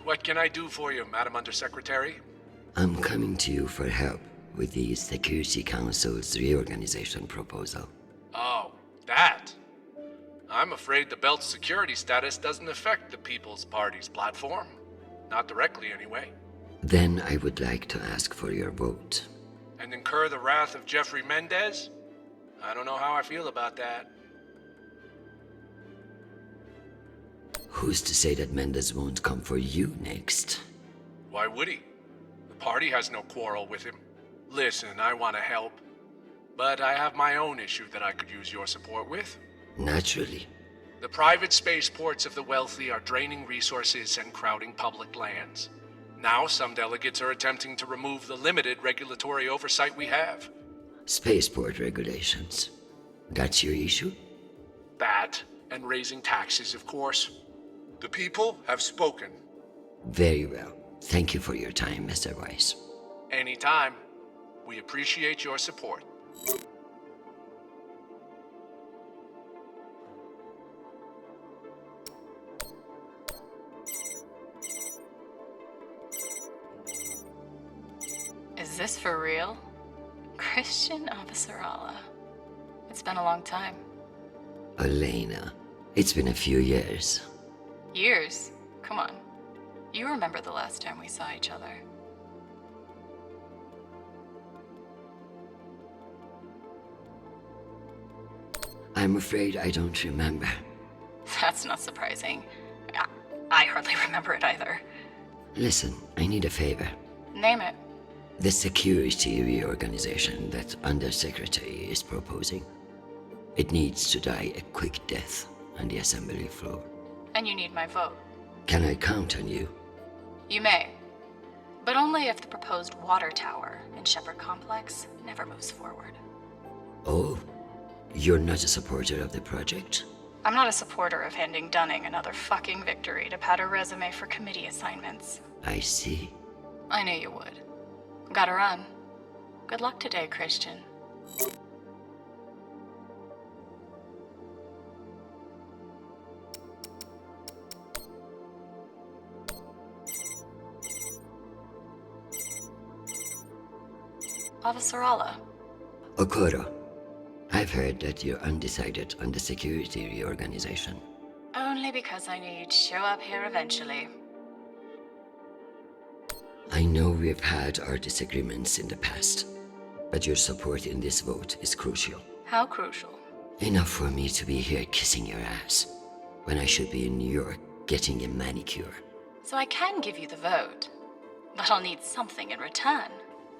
what can I do for you, Madam Undersecretary? I'm coming to you for help with the Security Council's reorganization proposal. Oh, that. I'm afraid the Belt's security status doesn't affect the People's Party's platform. Not directly, anyway. Then I would like to ask for your vote. And incur the wrath of Jeffrey Mendez? I don't know how I feel about that. Who's to say that Mendez won't come for you next? Why would he? The party has no quarrel with him. Listen, I want to help. But I have my own issue that I could use your support with. Naturally. The private spaceports of the wealthy are draining resources and crowding public lands. Now some delegates are attempting to remove the limited regulatory oversight we have. Spaceport regulations. That's your issue? That, and raising taxes, of course. The people have spoken. Very well. Thank you for your time, Mr. Weiss. Anytime. We appreciate your support. Is this for real? Christian Avasarala. It's been a long time. Elena, it's been a few years. Years? Come on. You remember the last time we saw each other. I'm afraid I don't remember. That's not surprising. I hardly remember it either. Listen, I need a favor. Name it. The security reorganization that Undersecretary is proposing. It needs to die a quick death on the assembly floor. And you need my vote. Can I count on you? You may. But only if the proposed water tower in Shepherd Complex never moves forward. Oh, you're not a supporter of the project? I'm not a supporter of handing Dunning another fucking victory to pad her resume for committee assignments. I see. I knew you would. Gotta run. Good luck today, Christian. Avasarala. Okoro, I've heard that you're undecided on the security reorganization. Only because I need to show up here eventually. I know we've had our disagreements in the past, but your support in this vote is crucial. How crucial? Enough for me to be here kissing your ass, when I should be in New York getting a manicure. So I can give you the vote, but I'll need something in return.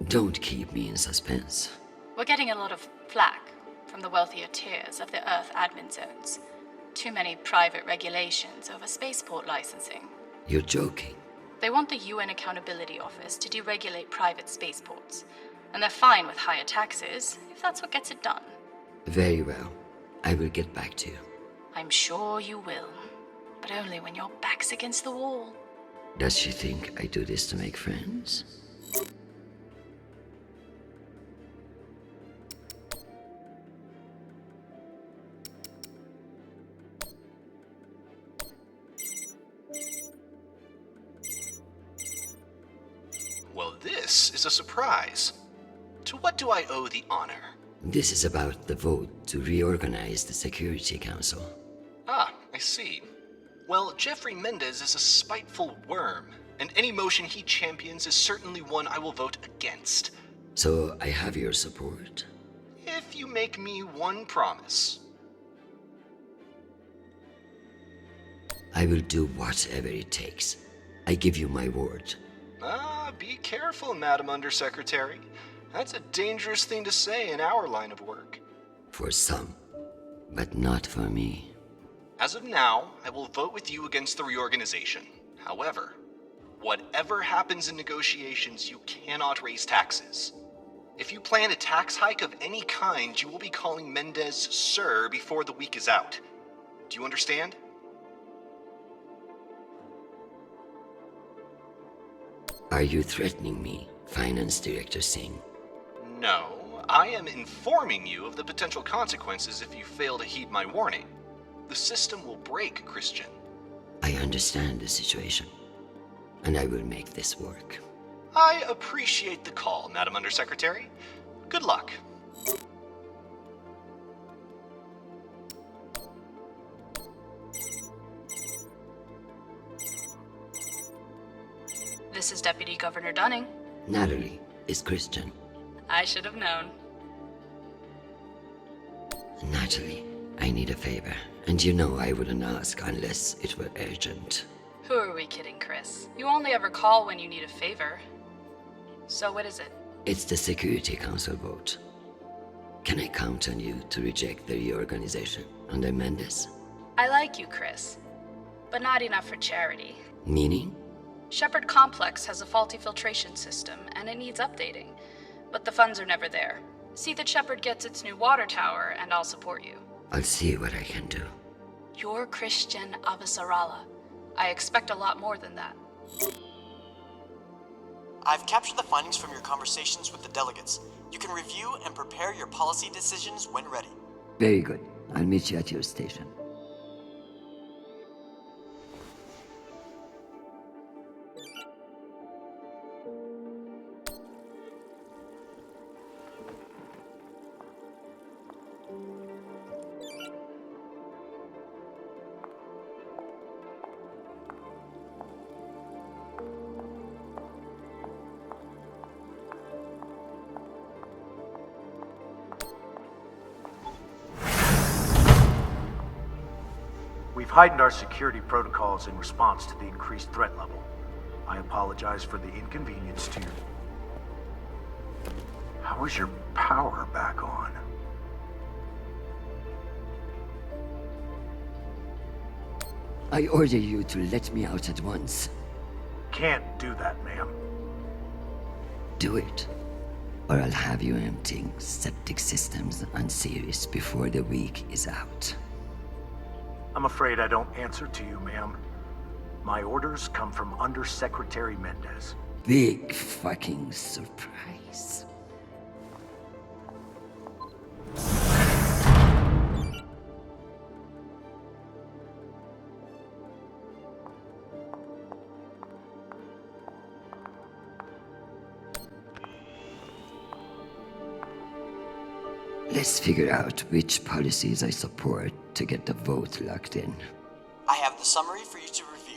Don't keep me in suspense. We're getting a lot of flack from the wealthier tiers of the Earth admin zones. Too many private regulations over spaceport licensing. You're joking. They want the UN Accountability Office to deregulate private spaceports, and they're fine with higher taxes if that's what gets it done. Very well. I will get back to you. I'm sure you will, but only when your back's against the wall. Does she think I do this to make friends? Well, this is a surprise. To what do I owe the honor? This is about the vote to reorganize the Security Council. Ah, I see. Well, Jeffrey Mendez is a spiteful worm, and any motion he champions is certainly one I will vote against. So I have your support? If you make me one promise. I will do whatever it takes. I give you my word. Ah, be careful, Madam Undersecretary. That's a dangerous thing to say in our line of work. For some, but not for me. As of now, I will vote with you against the reorganization. However, whatever happens in negotiations, you cannot raise taxes. If you plan a tax hike of any kind, you will be calling Mendez Sir before the week is out. Do you understand? Are you threatening me, Finance Director Singh? No, I am informing you of the potential consequences if you fail to heed my warning. The system will break, Christian. I understand the situation. and I will make this work. I appreciate the call, Madam Undersecretary. Good luck. This is Deputy Governor Dunning. Natalie is Christian. I should have known. Natalie, I need a favor, and you know I wouldn't ask unless it were urgent. Who are we kidding, Chris? You only ever call when you need a favor. So what is it? It's the Security Council vote. Can I count on you to reject the reorganization under Mendes? I like you, Chris. But not enough for charity. Meaning? Shepherd Complex has a faulty filtration system, and it needs updating. But the funds are never there. See that Shepherd gets its new water tower, and I'll support you. I'll see what I can do. You're Christian Avasarala. I expect a lot more than that. I've captured the findings from your conversations with the delegates. You can review and prepare your policy decisions when ready. Very good. I'll meet you at your station. We've heightened our security protocols in response to the increased threat level. I apologize for the inconvenience to you. How is your power back on? I order you to let me out at once. Can't do that, ma'am. Do it, or I'll have you emptying septic systems on Ceres before the week is out. I'm afraid I don't answer to you, ma'am. My orders come from Undersecretary Mendes. Big fucking surprise. Let's figure out which policies I support to get the vote locked in. I have the summary for you to review.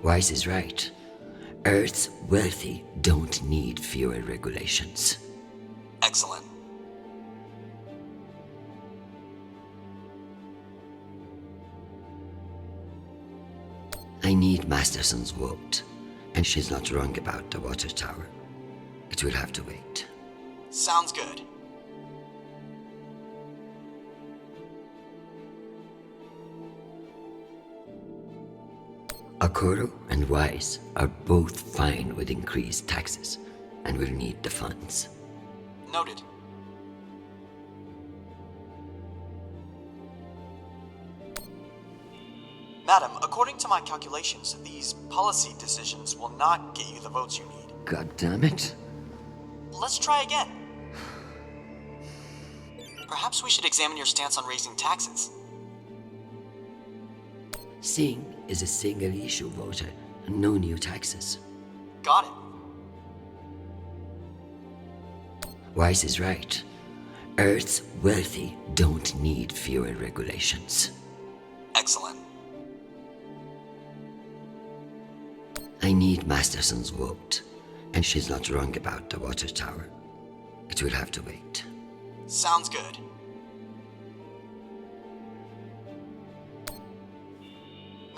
Wise is right. Earth's wealthy don't need fewer regulations. Excellent. I need Masterson's vote, and she's not wrong about the water tower. It will have to wait. Sounds good. Okoro and Wise are both fine with increased taxes, and will need the funds. Noted. Madam, according to my calculations, these policy decisions will not get you the votes you need. God damn it. Let's try again. Perhaps we should examine your stance on raising taxes. Singh is a single-issue voter, and no new taxes. Got it. Wise is right. Earth's wealthy don't need fewer regulations. Excellent. I need Masterson's vote, and she's not wrong about the water tower. It will have to wait. Sounds good.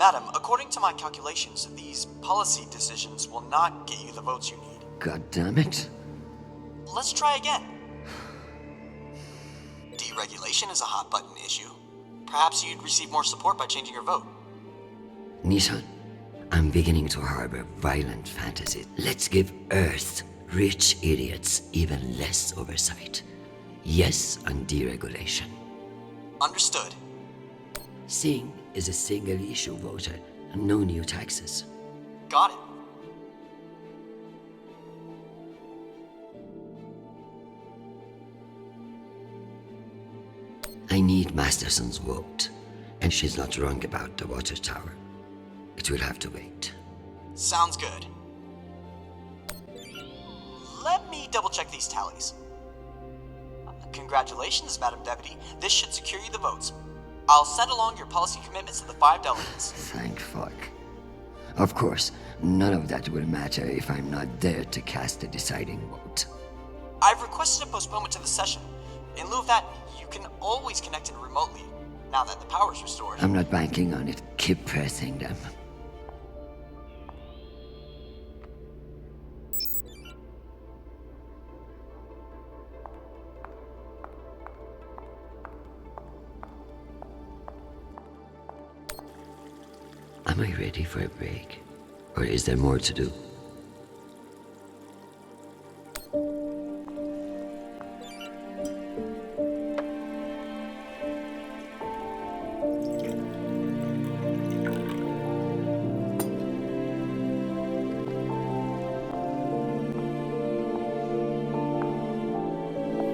Madam, according to my calculations, these policy decisions will not get you the votes you need. God damn it. Let's try again. Deregulation is a hot button issue. Perhaps you'd receive more support by changing your vote. Nishan, I'm beginning to harbor violent fantasies. Let's give Earth rich idiots even less oversight. Yes on deregulation. Understood. Singh is a single-issue voter, and no new taxes. Got it. I need Masterson's vote, and she's not wrong about the water tower. It will have to wait. Sounds good. Let me double-check these tallies. Congratulations, Madam Deputy. This should secure you the votes. I'll send along your policy commitments to the 5 delegates. Thank fuck. Of course, none of that will matter if I'm not there to cast the deciding vote. I've requested a postponement to the session. In lieu of that, you can always connect in remotely, now that the power's restored. I'm not banking on it. Keep pressing them. Am I ready for a break? Or is there more to do?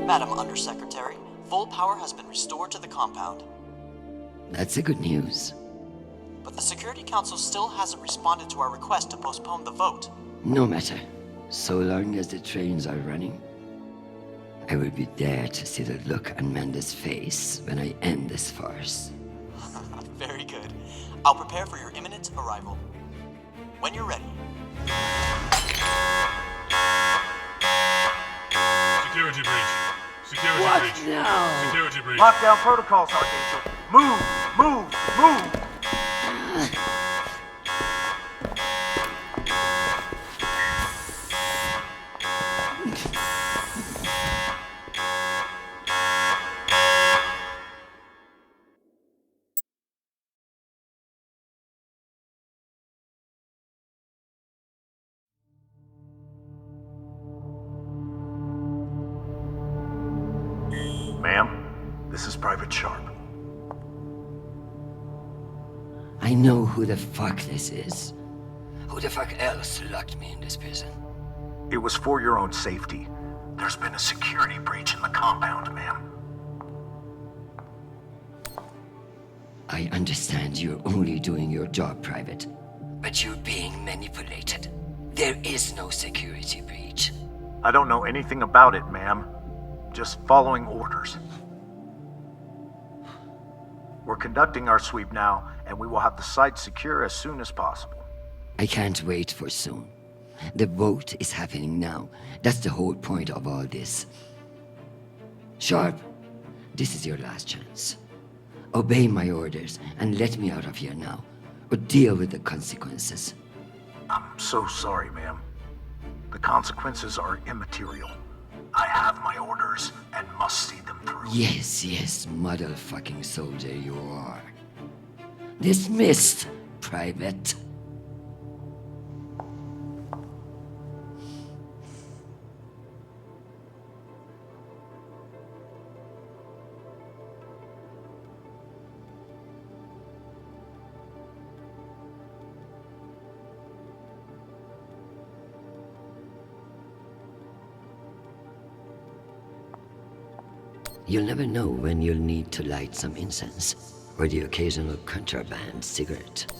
Madam Undersecretary, full power has been restored to the compound. That's a good news. But the Security Council still hasn't responded to our request to postpone the vote. No matter. So long as the trains are running, I will be there to see the look on Amanda's face when I end this farce. Very good. I'll prepare for your imminent arrival. When you're ready. Security breach. Security What breach. now? Security breach. Lockdown protocols, Archangel. Move! Move! Move! Ma'am, this is Private Sharp. I know who the fuck this is. Who the fuck else locked me in this prison? It was for your own safety. There's been a security breach in the compound, ma'am. I understand you're only doing your job, Private, but you're being manipulated. There is no security breach. I don't know anything about it, ma'am. Just following orders. We're conducting our sweep now, and we will have the site secure as soon as possible. I can't wait for soon. The vote is happening now. That's the whole point of all this. Sharp, this is your last chance. Obey my orders and let me out of here now, or deal with the consequences. I'm so sorry, ma'am. The consequences are immaterial. I have my orders and must see them through. Yes, motherfucking soldier you are. Dismissed, Private. You'll never know when you'll need to light some incense, or the occasional contraband cigarette.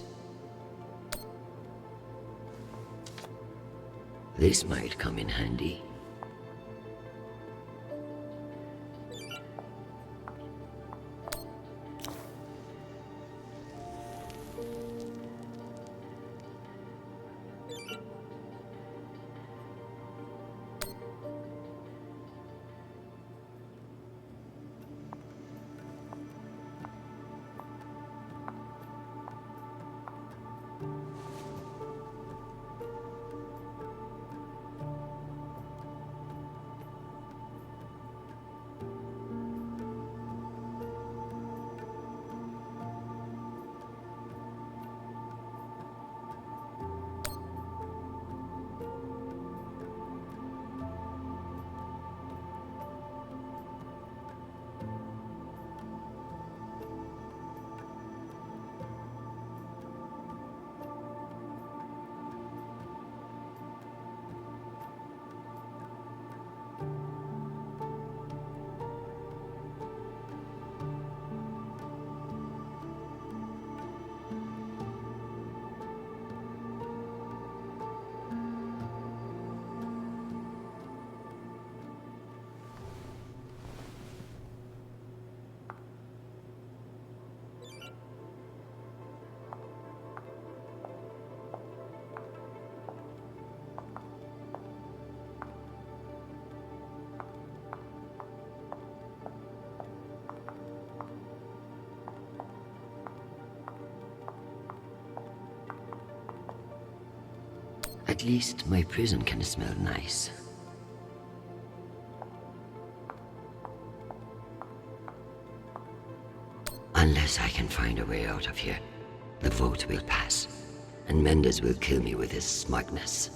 This might come in handy. At least my prison can smell nice. Unless I can find a way out of here, the vote will pass, and Mendes will kill me with his smugness.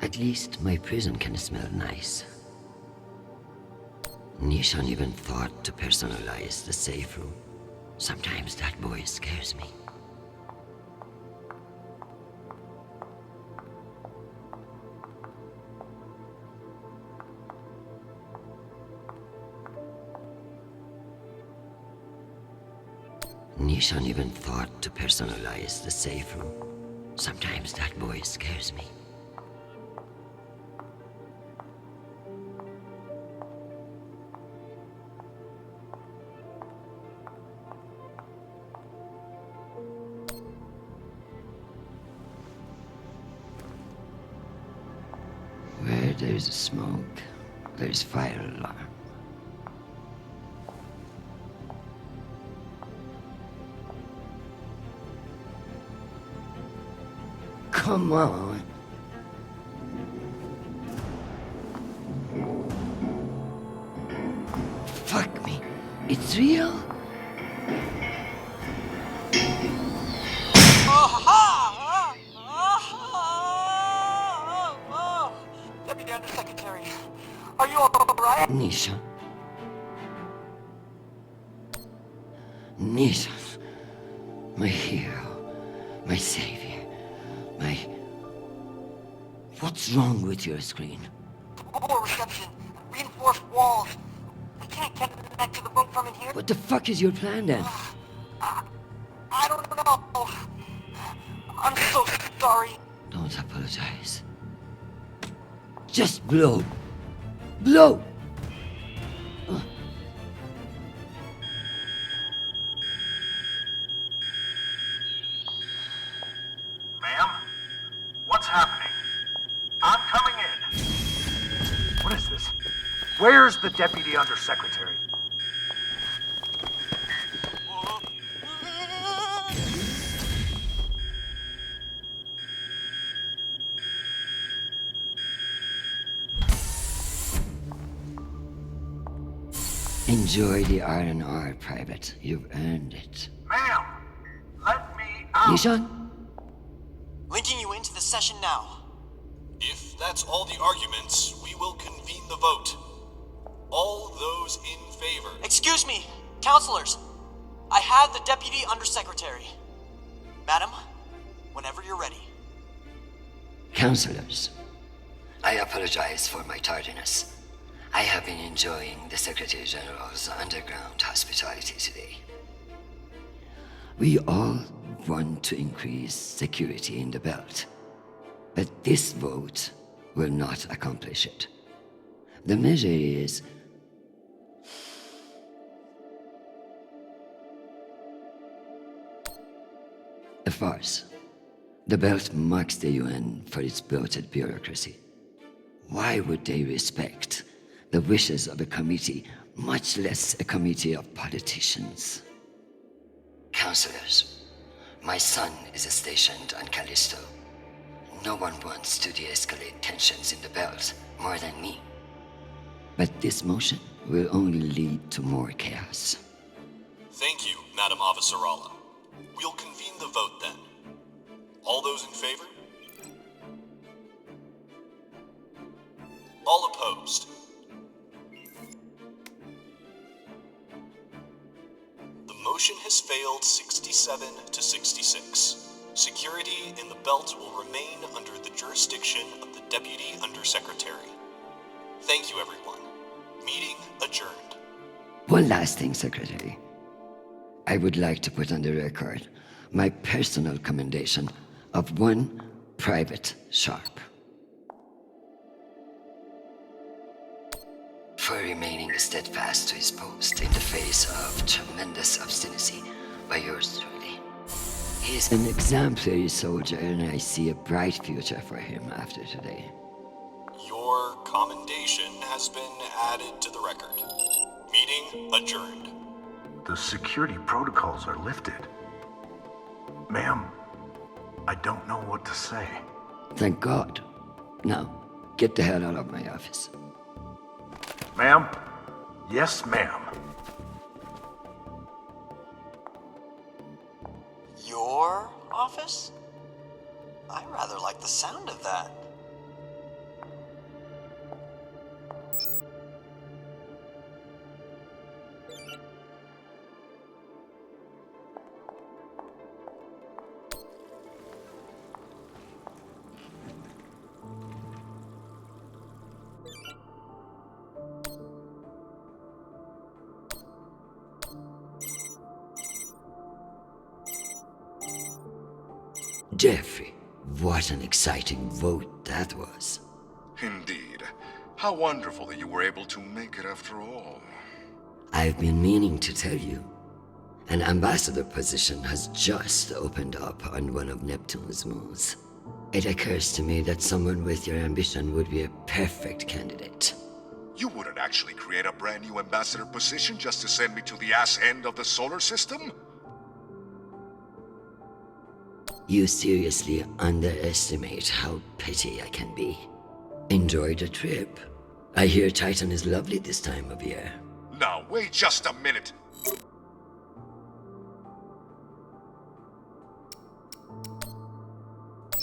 At least my prison can smell nice. Nishan even thought to personalize the safe room. Sometimes that boy scares me. Nishan even thought to personalize the safe room. Sometimes that boy scares me. Where there's smoke, there's fire alarm. Come on. Fuck me. It's real? Deputy Undersecretary, are you alright? Nisha. Nisha. My hero. My savior. What's wrong with your screen? Poor reception. Reinforced walls. I can't connect to the boat from in here. What the fuck is your plan then? I don't know. I'm so sorry. Don't apologize. Just blow. Blow! Ma'am? What's happening? I'm coming in. What is this? Where's the Deputy Undersecretary? Enjoy the R&R, Private. You've earned it. Ma'am! Let me out! Nishan? Linking you into the session now. If that's all the arguments, we will convene the vote. All those in favor. Excuse me, counselors. I have the Deputy Undersecretary. Madam, whenever you're ready. Counselors, I apologize for my tardiness. I have been enjoying the Secretary General's underground hospitality today. We all want to increase security in the belt, but this vote will not accomplish it. The measure is a farce. The belt mocks the UN for its bloated bureaucracy. Why would they respect the wishes of a committee, much less a committee of politicians? Counselors, my son is stationed on Callisto. No one wants to de-escalate tensions in the belt more than me. But this motion will only lead to more chaos. Thank you, Madam Avasarala. We'll convene the vote then. All those in favor? All opposed? The motion has failed 67 to 66. Security in the belt will remain under the jurisdiction of the Deputy Undersecretary. Thank you, everyone. Meeting adjourned. One last thing, Secretary. I would like to put on the record my personal commendation of one Private Sharp. for remaining steadfast to his post in the face of tremendous obstinacy by yours truly. He's an exemplary soldier, and I see a bright future for him after today. Your commendation has been added to the record. Meeting adjourned. The security protocols are lifted. Ma'am, I don't know what to say. Thank God. Now, get the hell out of my office. Ma'am? Yes, ma'am. Your office? I rather like the sound of that. Jeffrey, what an exciting vote that was. Indeed. How wonderful that you were able to make it after all. I've been meaning to tell you. An ambassador position has just opened up on one of Neptune's moons. It occurs to me that someone with your ambition would be a perfect candidate. You wouldn't actually create a brand new ambassador position just to send me to the ass end of the solar system? You seriously underestimate how petty I can be. Enjoy the trip. I hear Titan is lovely this time of year. Now, wait just a minute.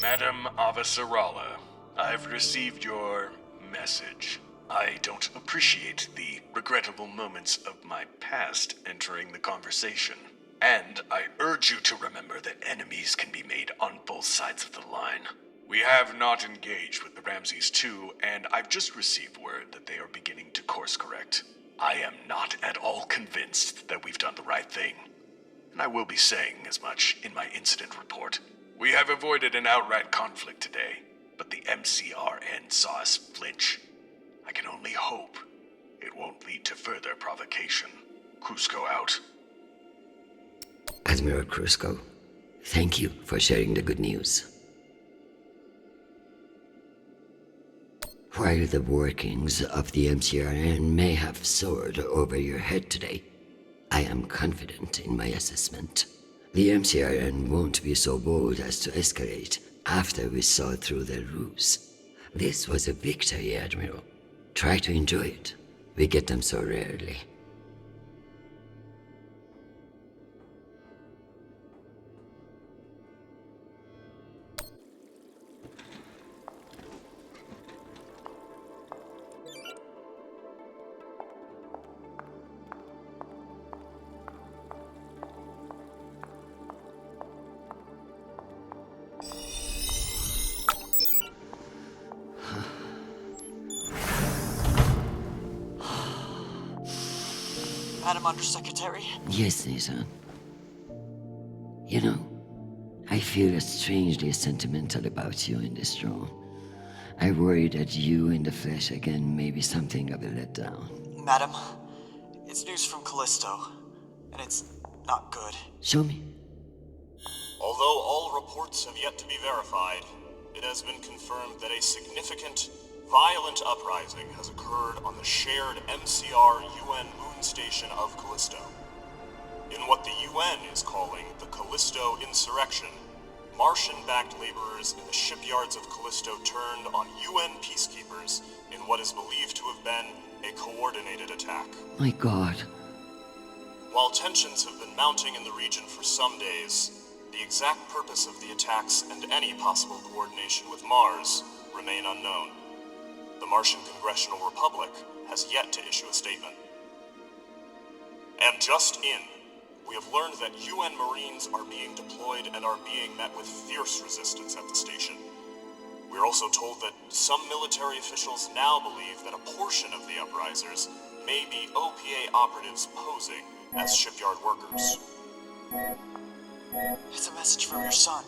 Madam Avasarala, I've received your message. I don't appreciate the regrettable moments of my past entering the conversation. And I urge you to remember that enemies can be made on both sides of the line. We have not engaged with the Ramses II, and I've just received word that they are beginning to course correct. I am not at all convinced that we've done the right thing, and I will be saying as much in my incident report. We have avoided an outright conflict today, but the MCRN saw us flinch. I can only hope it won't lead to further provocation. Cusco out. Admiral Cusco, thank you for sharing the good news. While the workings of the MCRN may have soared over your head today, I am confident in my assessment. The MCRN won't be so bold as to escalate after we saw through their ruse. This was a victory, Admiral. Try to enjoy it. We get them so rarely. Madam Undersecretary? Yes, Nathan. You know, I feel strangely sentimental about you in this room. I worry that you in the flesh again may be something of a letdown. Madam, it's news from Callisto, and it's not good. Show me. Although all reports have yet to be verified, it has been confirmed that a significant, violent uprising has occurred on the shared MCR-UN moon station of Callisto. In what the UN is calling the Callisto Insurrection, Martian-backed laborers in the shipyards of Callisto turned on UN peacekeepers in what is believed to have been a coordinated attack. My God. While tensions have been mounting in the region for some days, the exact purpose of the attacks and any possible coordination with Mars remain unknown. The Martian Congressional Republic has yet to issue a statement. And just in, we have learned that UN Marines are being deployed and are being met with fierce resistance at the station. We're also told that some military officials now believe that a portion of the uprisers may be OPA operatives posing as shipyard workers. It's a message from your son.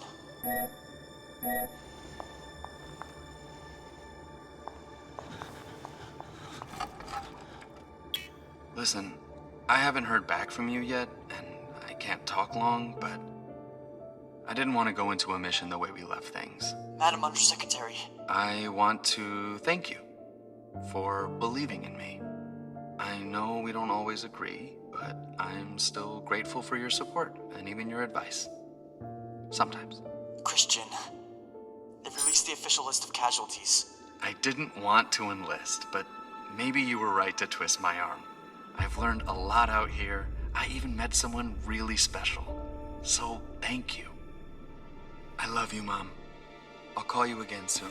Listen, I haven't heard back from you yet, and I can't talk long, but I didn't want to go into a mission the way we left things. Madam Undersecretary. I want to thank you for believing in me. I know we don't always agree, but I'm still grateful for your support and even your advice. Sometimes. Christian, they've released the official list of casualties. I didn't want to enlist, but maybe you were right to twist my arm. I've learned a lot out here. I even met someone really special. So thank you. I love you, Mom. I'll call you again soon.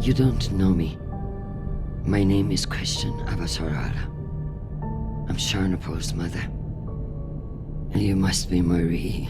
You don't know me. My name is Christian Avasarala. I'm Sharnapol's mother. And you must be Marie.